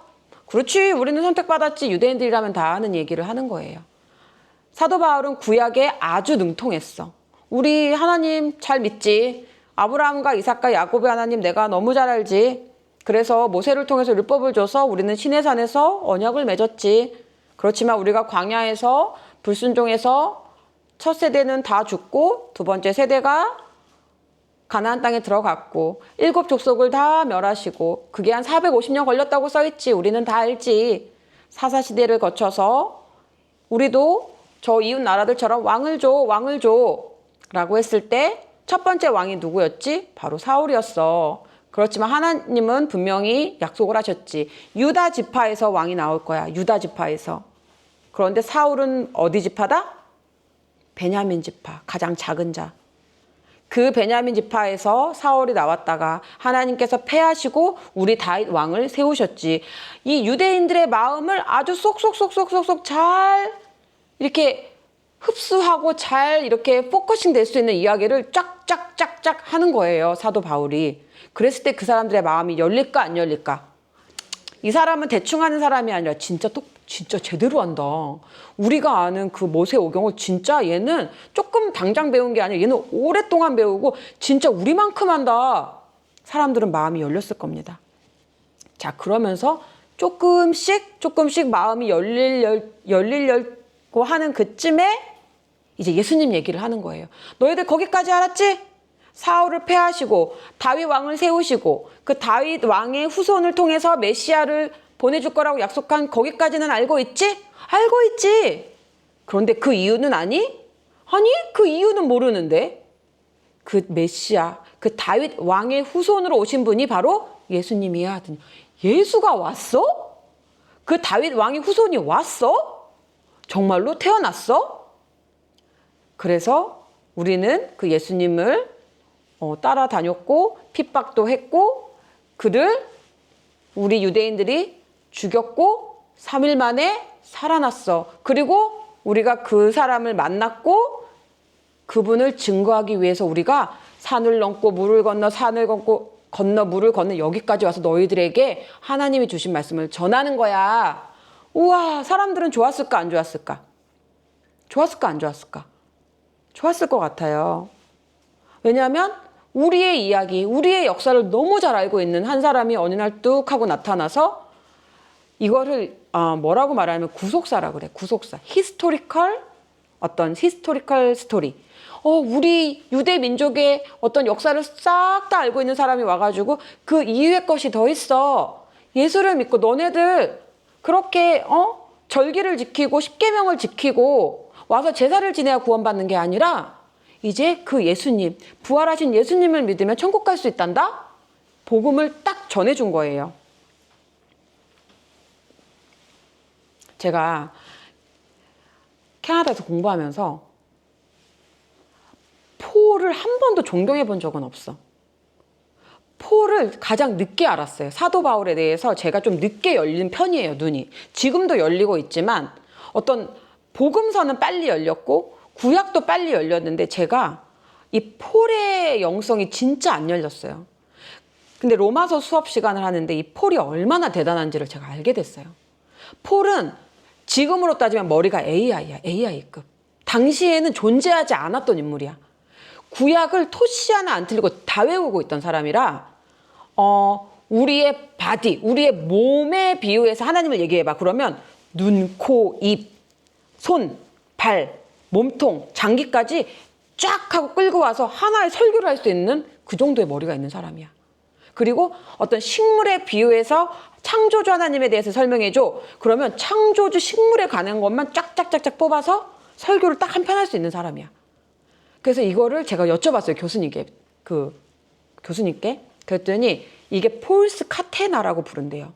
[SPEAKER 1] 그렇지, 우리는 선택받았지. 유대인들이라면 다 하는 얘기를 하는 거예요. 사도 바울은 구약에 아주 능통했어. 우리 하나님 잘 믿지. 아브라함과 이삭과 야곱의 하나님 내가 너무 잘 알지. 그래서 모세를 통해서 율법을 줘서 우리는 시내산에서 언약을 맺었지. 그렇지만 우리가 광야에서 불순종해서 첫 세대는 다 죽고 두 번째 세대가 가나안 땅에 들어갔고 7 족속을 다 멸하시고 그게 한 450년 걸렸다고 써있지. 우리는 다 알지. 사사시대를 거쳐서 우리도 저 이웃 나라들처럼 왕을 줘 라고 했을 때 첫 번째 왕이 누구였지? 바로 사울이었어. 그렇지만 하나님은 분명히 약속을 하셨지. 유다 지파에서 왕이 나올 거야. 유다 지파에서. 그런데 사울은 어디 지파다? 베냐민 지파, 가장 작은 자. 그 베냐민 지파에서 사울이 나왔다가 하나님께서 패하시고 우리 다윗 왕을 세우셨지. 이 유대인들의 마음을 아주 쏙쏙쏙쏙쏙쏙 잘 이렇게 흡수하고 잘 이렇게 포커싱 될 수 있는 이야기를 쫙쫙쫙쫙 하는 거예요, 사도 바울이. 그랬을 때 그 사람들의 마음이 열릴까 안 열릴까? 이 사람은 대충 하는 사람이 아니라 진짜 제대로 한다. 우리가 아는 그 모세오경을 진짜 얘는 조금 당장 배운 게 아니라 얘는 오랫동안 배우고 진짜 우리만큼 한다. 사람들은 마음이 열렸을 겁니다. 자, 그러면서 조금씩 마음이 열리려고 하는 그쯤에 이제 예수님 얘기를 하는 거예요. 너희들 거기까지 알았지? 사울을 패하시고 다윗 왕을 세우시고 그 다윗 왕의 후손을 통해서 메시아를 보내줄 거라고 약속한 거기까지는 알고 있지? 알고 있지. 그런데 그 이유는 아니? 아니, 그 이유는 모르는데. 그 메시아, 그 다윗 왕의 후손으로 오신 분이 바로 예수님이야 하더니 예수가 왔어? 그 다윗 왕의 후손이 왔어? 정말로 태어났어? 그래서 우리는 그 예수님을 따라다녔고 핍박도 했고 그를 우리 유대인들이 죽였고 3일 만에 살아났어. 그리고 우리가 그 사람을 만났고 그분을 증거하기 위해서 우리가 산을 넘고 물을 건너 산을 건너 물을 건너 여기까지 와서 너희들에게 하나님이 주신 말씀을 전하는 거야. 우와, 사람들은 좋았을까 안 좋았을까? 좋았을까 안 좋았을까? 좋았을 것 같아요. 왜냐하면 우리의 이야기, 우리의 역사를 너무 잘 알고 있는 한 사람이 어느 날 뚝 하고 나타나서 이거를 뭐라고 말하면 구속사라고 그래. 구속사. 히스토리컬 스토리. 우리 유대 민족의 어떤 역사를 싹 다 알고 있는 사람이 와가지고 그 이후의 것이 더 있어. 예수를 믿고 너네들 그렇게 절기를 지키고 십계명을 지키고 와서 제사를 지내야 구원받는 게 아니라 이제 그 예수님, 부활하신 예수님을 믿으면 천국 갈 수 있단다? 복음을 딱 전해준 거예요. 제가 캐나다에서 공부하면서 폴을 한 번도 존경해 본 적은 없어. 폴을 가장 늦게 알았어요. 사도 바울에 대해서 제가 좀 늦게 열린 편이에요, 눈이. 지금도 열리고 있지만 어떤 복음서는 빨리 열렸고 구약도 빨리 열렸는데 제가 이 폴의 영성이 진짜 안 열렸어요. 근데 로마서 수업 시간을 하는데 이 폴이 얼마나 대단한지를 제가 알게 됐어요. 폴은 지금으로 따지면 머리가 AI야, AI급. 당시에는 존재하지 않았던 인물이야. 구약을 토시 하나 안 틀리고 다 외우고 있던 사람이라 우리의 바디, 우리의 몸에 비유해서 하나님을 얘기해봐. 그러면 눈, 코, 입, 손, 발, 몸통, 장기까지 쫙 하고 끌고 와서 하나의 설교를 할 수 있는 그 정도의 머리가 있는 사람이야. 그리고 어떤 식물에 비유해서 창조주 하나님에 대해서 설명해줘. 그러면 창조주 식물에 관한 것만 쫙쫙쫙쫙 뽑아서 설교를 딱 한 편 할 수 있는 사람이야. 그래서 이거를 제가 여쭤봤어요. 교수님께. 그랬더니 이게 폴스 카테나라고 부른대요.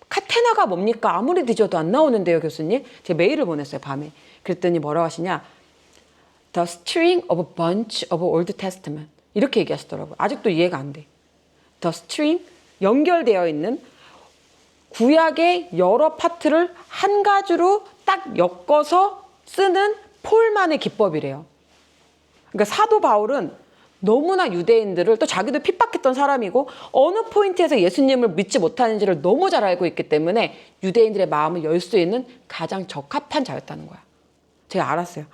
[SPEAKER 1] 카테나가 뭡니까? 아무리 뒤져도 안 나오는데요, 교수님. 제가 메일을 보냈어요, 밤에. 그랬더니 뭐라고 하시냐. The string of a bunch of Old Testament. 이렇게 얘기하시더라고요. 아직도 이해가 안 돼. The string, 연결되어 있는 구약의 여러 파트를 한 가지로 딱 엮어서 쓰는 폴만의 기법이래요. 그러니까 사도 바울은 너무나 유대인들을, 또 자기도 핍박했던 사람이고 어느 포인트에서 예수님을 믿지 못하는지를 너무 잘 알고 있기 때문에 유대인들의 마음을 열 수 있는 가장 적합한 자였다는 거야. 제가 알았어요.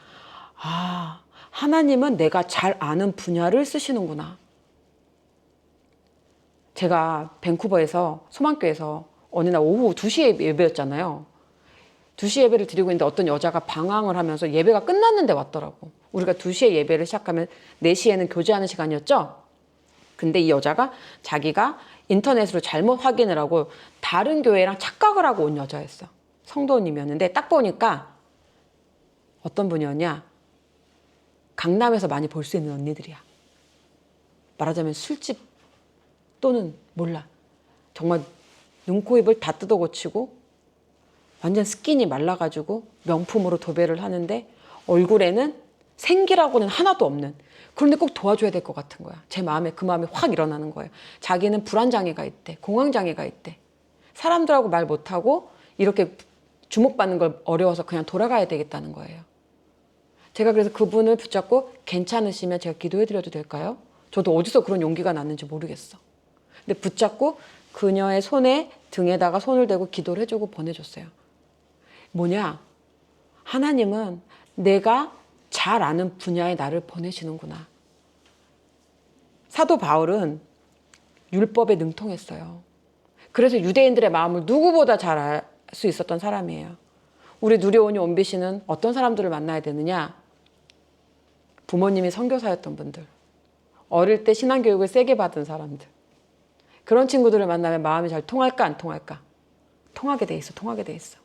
[SPEAKER 1] 아, 하나님은 내가 잘 아는 분야를 쓰시는구나. 제가 밴쿠버에서 소망교회에서 어느 날 오후 2시에 예배였잖아요. 2시 예배를 드리고 있는데 어떤 여자가 방황을 하면서 예배가 끝났는데 왔더라고. 우리가 2시에 예배를 시작하면 4시에는 교제하는 시간이었죠. 근데 이 여자가 자기가 인터넷으로 잘못 확인을 하고 다른 교회랑 착각을 하고 온 여자였어. 성도님이었는데 딱 보니까 어떤 분이었냐, 강남에서 많이 볼 수 있는 언니들이야. 말하자면 술집 또는 몰라, 정말 눈, 코, 입을 다 뜯어 고치고 완전 스킨이 말라가지고 명품으로 도배를 하는데 얼굴에는 생기라고는 하나도 없는, 그런데 꼭 도와줘야 될 것 같은 거야. 제 마음에 그 마음이 확 일어나는 거예요. 자기는 불안장애가 있대, 공황장애가 있대, 사람들하고 말 못하고 이렇게 주목받는 걸 어려워서 그냥 돌아가야 되겠다는 거예요. 제가 그래서 그분을 붙잡고 괜찮으시면 제가 기도해드려도 될까요? 저도 어디서 그런 용기가 났는지 모르겠어. 근데 붙잡고 그녀의 손에, 등에다가 손을 대고 기도를 해주고 보내줬어요. 뭐냐? 하나님은 내가 잘 아는 분야에 나를 보내시는구나. 사도 바울은 율법에 능통했어요. 그래서 유대인들의 마음을 누구보다 잘 알 수 있었던 사람이에요. 우리 누리오니 원비 씨는 어떤 사람들을 만나야 되느냐? 부모님이 선교사였던 분들, 어릴 때 신앙교육을 세게 받은 사람들, 그런 친구들을 만나면 마음이 잘 통할까 안 통할까? 통하게 돼 있어. 통하게 돼 있어.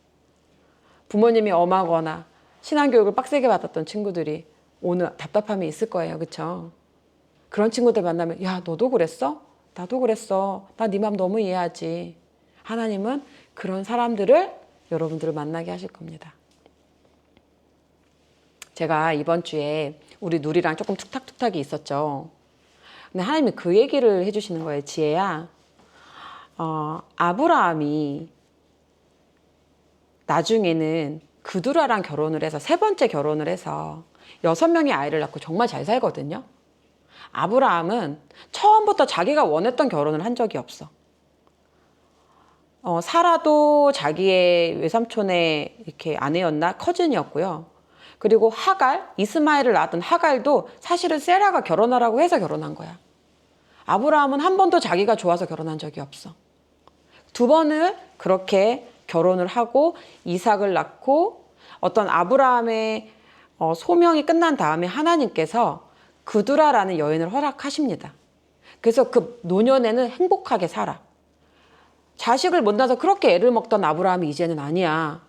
[SPEAKER 1] 부모님이 엄하거나 신앙교육을 빡세게 받았던 친구들이 오늘 답답함이 있을 거예요. 그렇죠? 그런 친구들 만나면 야, 너도 그랬어? 나도 그랬어. 나 네 마음 너무 이해하지. 하나님은 그런 사람들을 여러분들을 만나게 하실 겁니다. 제가 이번 주에 우리 누리랑 조금 툭탁툭탁이 있었죠. 근데 하나님이 그 얘기를 해주시는 거예요. 지혜야, 아브라함이 나중에는 그두라랑 결혼을 해서 3번째 결혼을 해서 6명의 아이를 낳고 정말 잘 살거든요. 아브라함은 처음부터 자기가 원했던 결혼을 한 적이 없어. 사라도 자기의 외삼촌의 이렇게 아내였나 커즌이었고요. 그리고 하갈, 이스마엘을 낳았던 하갈도 사실은 세라가 결혼하라고 해서 결혼한 거야. 아브라함은 한 번도 자기가 좋아서 결혼한 적이 없어. 2번을 그렇게 결혼을 하고 이삭을 낳고 어떤 아브라함의 소명이 끝난 다음에 하나님께서 그두라라는 여인을 허락하십니다. 그래서 그 노년에는 행복하게 살아. 자식을 못 낳아서 그렇게 애를 먹던 아브라함이 이제는 아니야.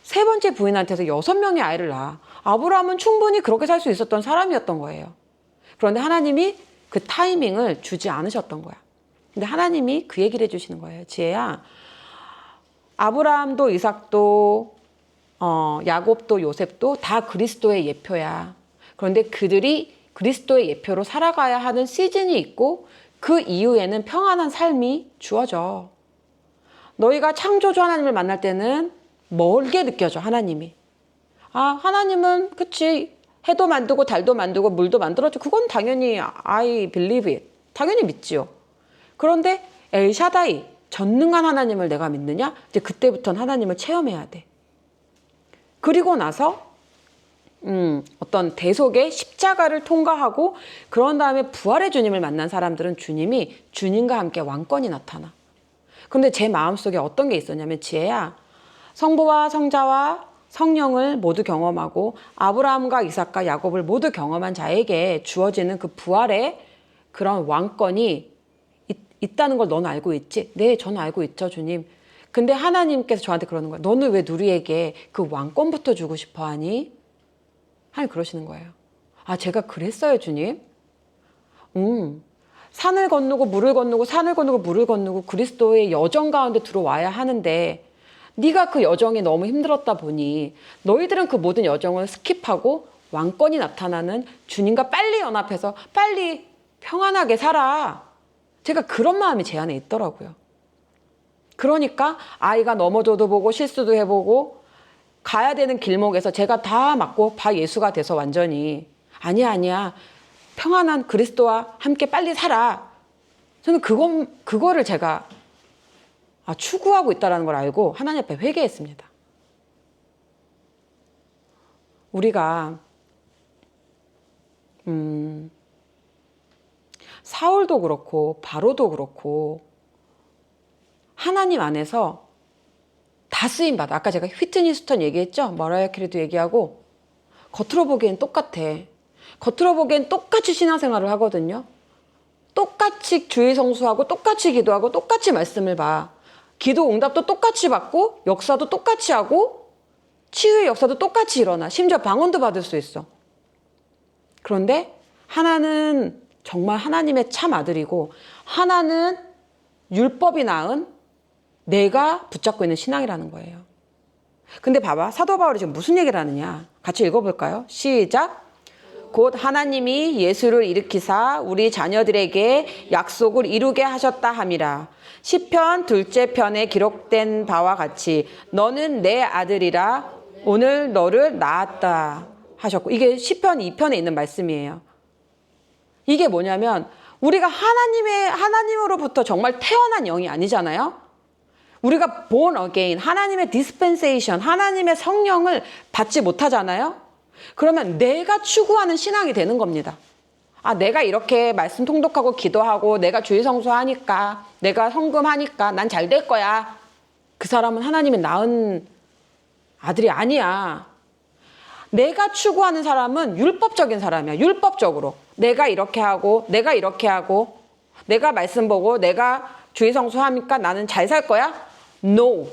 [SPEAKER 1] 3번째 부인한테서 6명의 아이를 낳아. 아브라함은 충분히 그렇게 살 수 있었던 사람이었던 거예요. 그런데 하나님이 그 타이밍을 주지 않으셨던 거야. 근데 하나님이 그 얘기를 해주시는 거예요. 지혜야, 아브라함도 이삭도 야곱도 요셉도 다 그리스도의 예표야. 그런데 그들이 그리스도의 예표로 살아가야 하는 시즌이 있고 그 이후에는 평안한 삶이 주어져. 너희가 창조주 하나님을 만날 때는 멀게 느껴져. 하나님이. 하나님은 그치, 해도 만들고 달도 만들고 물도 만들었죠. 그건 당연히 I believe it. 당연히 믿지요. 그런데 엘샤다이, 전능한 하나님을 내가 믿느냐? 이제 그때부터는 하나님을 체험해야 돼. 그리고 나서 어떤 대속의 십자가를 통과하고 그런 다음에 부활의 주님을 만난 사람들은 주님과 함께 왕권이 나타나. 근데 제 마음속에 어떤 게 있었냐면, 지혜야, 성부와 성자와 성령을 모두 경험하고 아브라함과 이삭과 야곱을 모두 경험한 자에게 주어지는 그 부활의 그런 왕권이 있다는 걸 너는 알고 있지? 네, 저는 알고 있죠, 주님. 근데 하나님께서 저한테 그러는 거예요. 너는 왜 누리에게 그 왕권부터 주고 싶어 하니? 하나님 그러시는 거예요. 제가 그랬어요, 주님. 산을 건너고 물을 건너고 산을 건너고 물을 건너고 그리스도의 여정 가운데 들어와야 하는데 네가 그 여정이 너무 힘들었다 보니 너희들은 그 모든 여정을 스킵하고 왕권이 나타나는 주님과 빨리 연합해서 빨리 평안하게 살아. 제가 그런 마음이 제 안에 있더라고요. 그러니까 아이가 넘어져도 보고 실수도 해보고 가야 되는 길목에서 제가 다 맞고 바 예수가 돼서 완전히 아니야. 평안한 그리스도와 함께 빨리 살아. 저는 그거를 제가 추구하고 있다는 걸 알고 하나님 앞에 회개했습니다. 우리가 사울도 그렇고 바로도 그렇고 하나님 안에서 다스림 받아. 아까 제가 휘트니 휴스턴 얘기했죠? 머라이어 캐리도 얘기하고 겉으로 보기엔 똑같아. 겉으로 보기엔 똑같이 신앙생활을 하거든요. 똑같이 주의 성수하고 똑같이 기도하고 똑같이 말씀을 봐. 기도 응답도 똑같이 받고 역사도 똑같이 하고 치유의 역사도 똑같이 일어나. 심지어 방언도 받을 수 있어. 그런데 하나는 정말 하나님의 참 아들이고 하나는 율법이 낳은 내가 붙잡고 있는 신앙이라는 거예요. 근데 봐봐. 사도 바울이 지금 무슨 얘기를 하느냐. 같이 읽어볼까요? 시작. 곧 하나님이 예수를 일으키사 우리 자녀들에게 약속을 이루게 하셨다 함이라. 시편 2째 편에 기록된 바와 같이 너는 내 아들이라 오늘 너를 낳았다 하셨고, 이게 시편 2편에 있는 말씀이에요. 이게 뭐냐면 우리가 하나님으로부터 정말 태어난 영이 아니잖아요. 우리가 born again, 하나님의 dispensation, 하나님의 성령을 받지 못하잖아요. 그러면 내가 추구하는 신앙이 되는 겁니다. 내가 이렇게 말씀 통독하고 기도하고 내가 주의 성수하니까 내가 성금하니까 난 잘 될 거야. 그 사람은 하나님이 낳은 아들이 아니야. 내가 추구하는 사람은 율법적인 사람이야. 율법적으로 내가 이렇게 하고 내가 이렇게 하고 내가 말씀 보고 내가 주의 성수하니까 나는 잘 살 거야? No.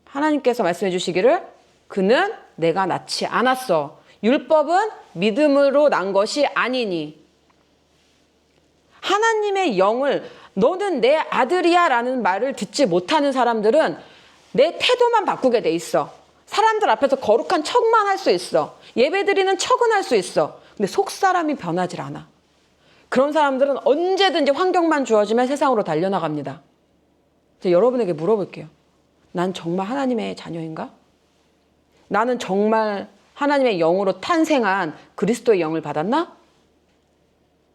[SPEAKER 1] 하나님께서 말씀해 주시기를 그는 내가 낳지 않았어. 율법은 믿음으로 난 것이 아니니. 하나님의 영을 너는 내 아들이야 라는 말을 듣지 못하는 사람들은 내 태도만 바꾸게 돼 있어. 사람들 앞에서 거룩한 척만 할 수 있어. 예배드리는 척은 할 수 있어. 근데 속사람이 변하질 않아. 그런 사람들은 언제든지 환경만 주어지면 세상으로 달려나갑니다. 여러분에게 물어볼게요. 난 정말 하나님의 자녀인가? 나는 정말 하나님의 영으로 탄생한 그리스도의 영을 받았나?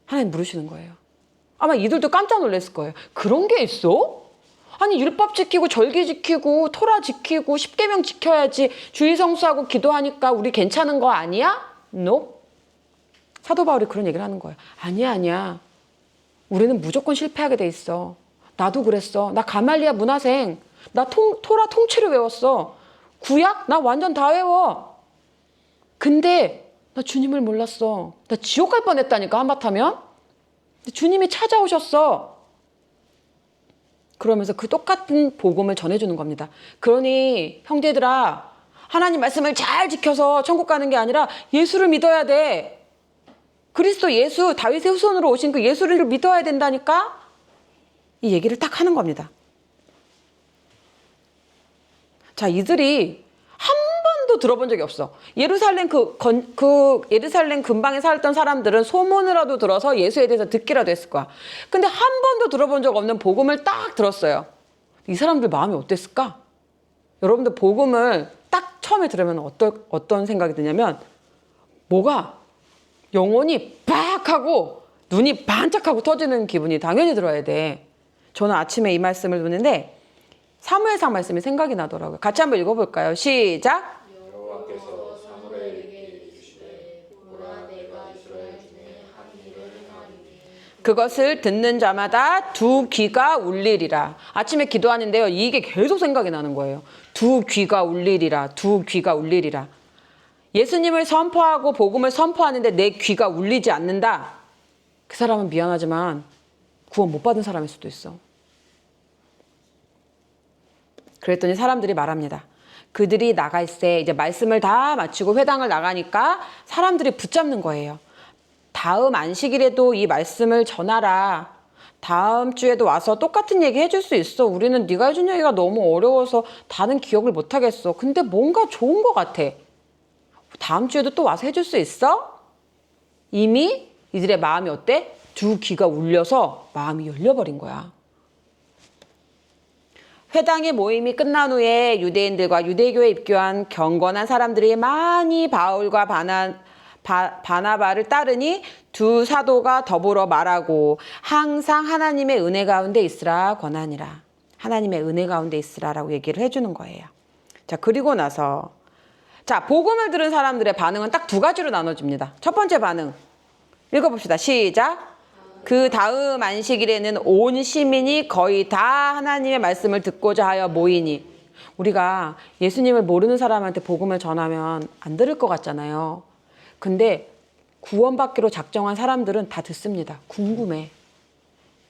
[SPEAKER 1] 하나님 물으시는 거예요. 아마 이들도 깜짝 놀랐을 거예요. 그런 게 있어? 아니 율법 지키고 절기 지키고 토라 지키고 십계명 지켜야지 주의 성수하고 기도하니까 우리 괜찮은 거 아니야? No. 사도 바울이 그런 얘기를 하는 거예요. 아니야. 우리는 무조건 실패하게 돼 있어. 나도 그랬어. 나 가말리아 문화생. 나 토라 통째로 외웠어. 구약? 나 완전 다 외워. 근데 나 주님을 몰랐어. 나 지옥 갈 뻔했다니까 한바타면. 주님이 찾아오셨어. 그러면서 그 똑같은 복음을 전해주는 겁니다. 그러니 형제들아, 하나님 말씀을 잘 지켜서 천국 가는 게 아니라 예수를 믿어야 돼. 그리스도 예수, 다윗의 후손으로 오신 그 예수를 믿어야 된다니까. 이 얘기를 딱 하는 겁니다. 자, 이들이 한 번도 들어본 적이 없어. 예루살렘 예루살렘 근방에 살던 사람들은 소문이라도 들어서 예수에 대해서 듣기라도 했을 거야. 근데 한 번도 들어본 적 없는 복음을 딱 들었어요. 이 사람들 마음이 어땠을까? 여러분들 복음을 딱 처음에 들으면 어떤 생각이 드냐면 뭐가 영혼이 빡 하고 눈이 반짝하고 터지는 기분이 당연히 들어야 돼. 저는 아침에 이 말씀을 듣는데 사무엘상 말씀이 생각이 나더라고요. 같이 한번 읽어볼까요? 시작.
[SPEAKER 2] 여호와께서 사무엘에게 이르시되 보라 내가 이스라엘 중에 한 일을 행하리니
[SPEAKER 1] 그것을 듣는 자마다 두 귀가 울리리라. 아침에 기도하는데요. 이게 계속 생각이 나는 거예요. 두 귀가 울리리라. 두 귀가 울리리라. 예수님을 선포하고 복음을 선포하는데 내 귀가 울리지 않는다. 그 사람은 미안하지만 구원 못 받은 사람일 수도 있어. 그랬더니 사람들이 말합니다. 그들이 나갈새 이제 말씀을 다 마치고 회당을 나가니까 사람들이 붙잡는 거예요. 다음 안식일에도 이 말씀을 전하라. 다음 주에도 와서 똑같은 얘기 해줄 수 있어. 우리는 네가 해준 얘기가 너무 어려워서 다는 기억을 못 하겠어. 근데 뭔가 좋은 것 같아. 다음 주에도 또 와서 해줄 수 있어? 이미 이들의 마음이 어때? 두 귀가 울려서 마음이 열려버린 거야. 회당의 모임이 끝난 후에 유대인들과 유대교에 입교한 경건한 사람들이 많이 바울과 바나바를 따르니 두 사도가 더불어 말하고 항상 하나님의 은혜 가운데 있으라 권하니라. 하나님의 은혜 가운데 있으라라고 얘기를 해주는 거예요. 자, 그리고 나서 자, 복음을 들은 사람들의 반응은 딱 두 가지로 나눠집니다. 첫 번째 반응 읽어봅시다. 시작. 그 다음 안식일에는 온 시민이 거의 다 하나님의 말씀을 듣고자 하여 모이니. 우리가 예수님을 모르는 사람한테 복음을 전하면 안 들을 것 같잖아요. 근데 구원받기로 작정한 사람들은 다 듣습니다. 궁금해.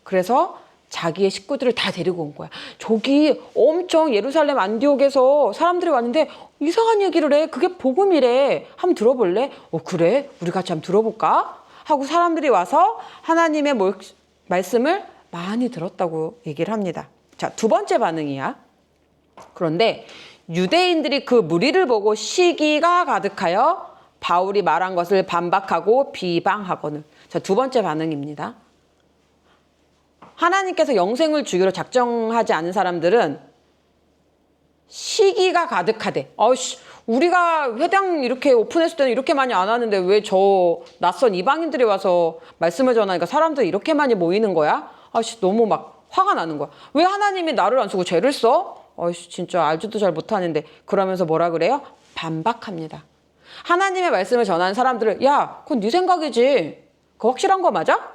[SPEAKER 1] 그래서 자기의 식구들을 다 데리고 온 거야. 저기 엄청 예루살렘 안디옥에서 사람들이 왔는데 이상한 얘기를 해. 그게 복음이래. 한번 들어볼래? 그래? 우리 같이 한번 들어볼까? 하고 사람들이 와서 하나님의 말씀을 많이 들었다고 얘기를 합니다. 자, 두 번째 반응이야. 그런데 유대인들이 그 무리를 보고 시기가 가득하여 바울이 말한 것을 반박하고 비방하거늘. 자, 두 번째 반응입니다. 하나님께서 영생을 주기로 작정하지 않은 사람들은 시기가 가득하대. 우리가 회당 이렇게 오픈했을 때는 이렇게 많이 안 하는데 왜 저 낯선 이방인들이 와서 말씀을 전하니까 사람들이 이렇게 많이 모이는 거야? 너무 막 화가 나는 거야. 왜 하나님이 나를 안 쓰고 쟤를 써? 진짜 알지도 잘 못하는데. 그러면서 뭐라 그래요? 반박합니다. 하나님의 말씀을 전하는 사람들을 야, 그건 네 생각이지. 그거 확실한 거 맞아?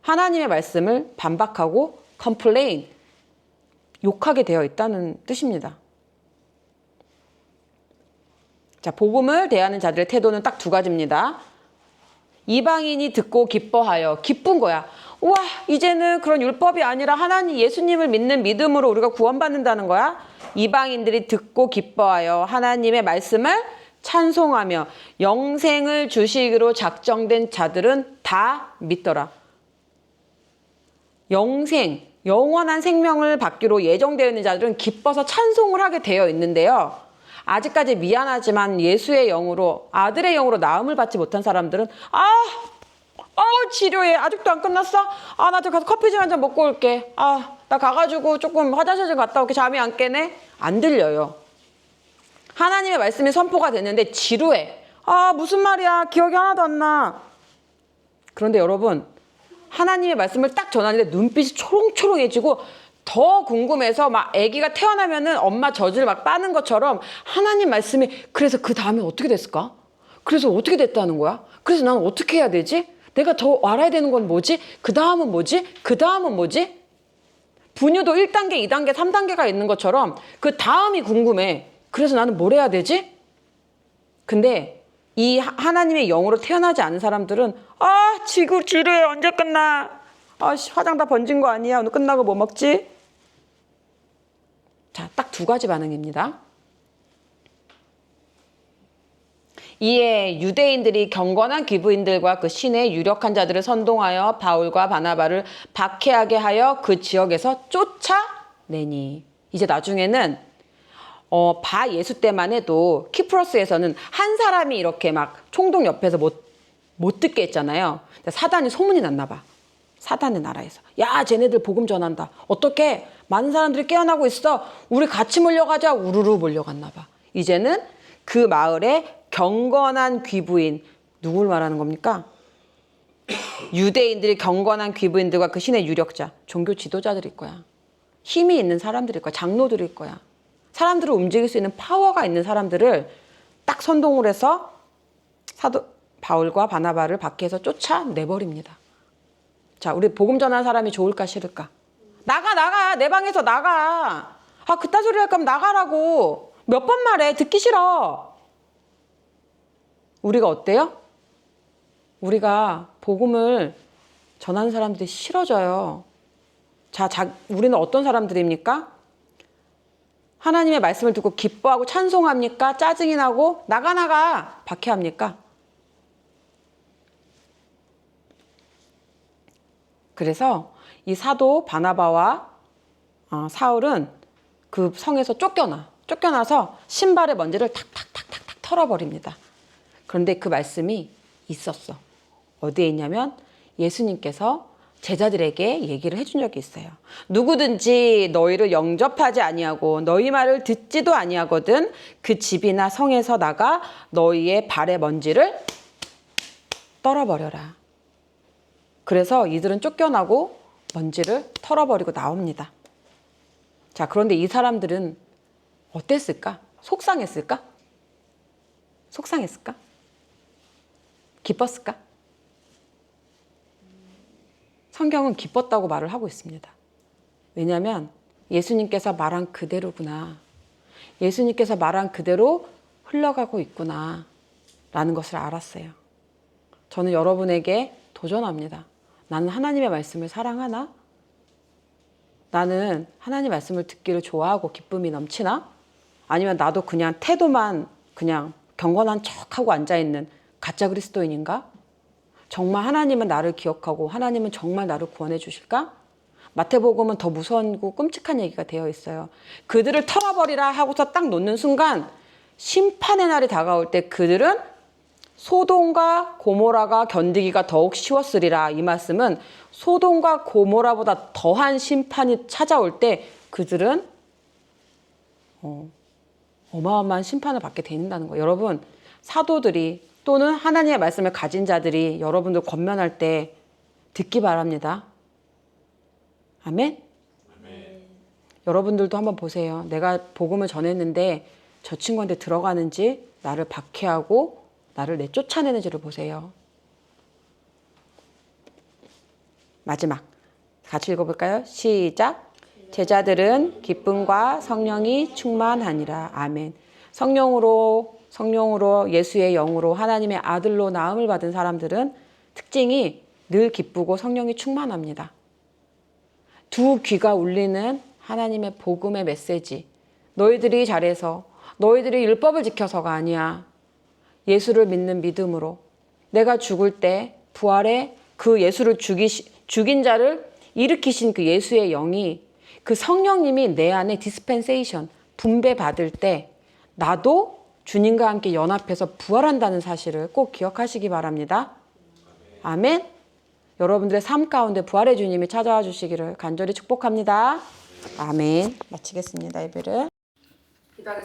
[SPEAKER 1] 하나님의 말씀을 반박하고 complain, 욕하게 되어 있다는 뜻입니다. 자, 복음을 대하는 자들의 태도는 딱 두 가지입니다. 이방인이 듣고 기뻐하여. 기쁜 거야. 우와, 이제는 그런 율법이 아니라 하나님 예수님을 믿는 믿음으로 우리가 구원받는다는 거야. 이방인들이 듣고 기뻐하여 하나님의 말씀을 찬송하며 영생을 주시기로 작정된 자들은 다 믿더라. 영생, 영원한 생명을 받기로 예정되어 있는 자들은 기뻐서 찬송을 하게 되어 있는데요. 아직까지 미안하지만 예수의 영으로, 아들의 영으로 나음을 받지 못한 사람들은 치료해. 아직도 안 끝났어? 나 저 가서 커피 좀 한 잔 먹고 올게. 나 가가지고 조금 화장실 좀 갔다 올게. 잠이 안 깨네? 안 들려요. 하나님의 말씀이 선포가 됐는데 지루해. 무슨 말이야. 기억이 하나도 안 나. 그런데 여러분, 하나님의 말씀을 딱 전하는데 눈빛이 초롱초롱해지고 더 궁금해서 막 아기가 태어나면은 엄마 젖을 막 빠는 것처럼 하나님 말씀이 그래서 그 다음에 어떻게 됐을까? 그래서 어떻게 됐다는 거야? 그래서 나는 어떻게 해야 되지? 내가 더 알아야 되는 건 뭐지? 그 다음은 뭐지? 그 다음은 뭐지? 분유도 1단계, 2단계, 3단계가 있는 것처럼 그 다음이 궁금해. 그래서 나는 뭘 해야 되지? 근데 이 하나님의 영으로 태어나지 않은 사람들은 지루해. 언제 끝나? 화장 다 번진 거 아니야? 오늘 끝나고 뭐 먹지? 자, 딱 두 가지 반응입니다. 이에 유대인들이 경건한 귀부인들과 그 신의 유력한 자들을 선동하여 바울과 바나바를 박해하게 하여 그 지역에서 쫓아내니. 이제 나중에는 바 예수 때만 해도 키프로스에서는 한 사람이 이렇게 막 총독 옆에서 못 듣게 했잖아요. 사단이 소문이 났나 봐. 사단의 나라에서. 야, 쟤네들 복음 전한다. 어떻게? 많은 사람들이 깨어나고 있어. 우리 같이 몰려가자. 우르르 몰려갔나 봐. 이제는 그 마을에 경건한 귀부인, 누굴 말하는 겁니까? 유대인들이 경건한 귀부인들과 그 신의 유력자, 종교 지도자들일 거야. 힘이 있는 사람들일 거야. 장로들일 거야. 사람들을 움직일 수 있는 파워가 있는 사람들을 딱 선동을 해서 사도 바울과 바나바를 밖에서 쫓아내버립니다. 자, 우리 복음 전하는 사람이 좋을까 싫을까? 나가! 내 방에서 나가! 그딴 소리 할 거면 나가라고! 몇 번 말해! 듣기 싫어! 우리가 어때요? 우리가 복음을 전하는 사람들이 싫어져요. 우리는 어떤 사람들입니까? 하나님의 말씀을 듣고 기뻐하고 찬송합니까? 짜증이 나고 나가! 박해합니까? 그래서 이 사도 바나바와 사울은 그 성에서 쫓겨나서 신발의 먼지를 탁탁탁탁 털어버립니다. 그런데 그 말씀이 있었어. 어디에 있냐면 예수님께서 제자들에게 얘기를 해준 적이 있어요. 누구든지 너희를 영접하지 아니하고 너희 말을 듣지도 아니하거든 그 집이나 성에서 나가 너희의 발의 먼지를 떨어버려라. 그래서 이들은 쫓겨나고 먼지를 털어버리고 나옵니다. 자, 그런데 이 사람들은 어땠을까? 속상했을까? 속상했을까? 기뻤을까? 성경은 기뻤다고 말을 하고 있습니다. 왜냐하면 예수님께서 말한 그대로구나. 예수님께서 말한 그대로 흘러가고 있구나. 라는 것을 알았어요. 저는 여러분에게 도전합니다. 나는 하나님의 말씀을 사랑하나? 나는 하나님의 말씀을 듣기를 좋아하고 기쁨이 넘치나? 아니면 나도 그냥 태도만 그냥 경건한 척하고 앉아있는 가짜 그리스도인인가? 정말 하나님은 나를 기억하고 하나님은 정말 나를 구원해 주실까? 마태복음은 더 무서운고 끔찍한 얘기가 되어 있어요. 그들을 털어버리라 하고서 딱 놓는 순간 심판의 날이 다가올 때 그들은 소돔과 고모라가 견디기가 더욱 쉬웠으리라. 이 말씀은 소돔과 고모라보다 더한 심판이 찾아올 때 그들은 어마어마한 심판을 받게 된다는 거예요. 여러분, 사도들이 또는 하나님의 말씀을 가진 자들이 여러분들 권면할 때 듣기 바랍니다. 아멘? 여러분들도 한번 보세요. 내가 복음을 전했는데 저 친구한테 들어가는지 나를 박해하고 나를 내쫓아내는지를 보세요. 마지막 같이 읽어볼까요? 시작. 제자들은 기쁨과 성령이 충만하니라. 아멘. 성령으로 예수의 영으로 하나님의 아들로 나음을 받은 사람들은 특징이 늘 기쁘고 성령이 충만합니다. 두 귀가 울리는 하나님의 복음의 메시지. 너희들이 잘해서 너희들이 율법을 지켜서가 아니야. 예수를 믿는 믿음으로 내가 죽을 때 부활에 그 예수를 죽인 자를 일으키신 그 예수의 영이 그 성령님이 내 안에 디스펜세이션 분배받을 때 나도 주님과 함께 연합해서 부활한다는 사실을 꼭 기억하시기 바랍니다. 아멘. 여러분들의 삶 가운데 부활의 주님이 찾아와 주시기를 간절히 축복합니다. 아멘. 마치겠습니다. 예배를.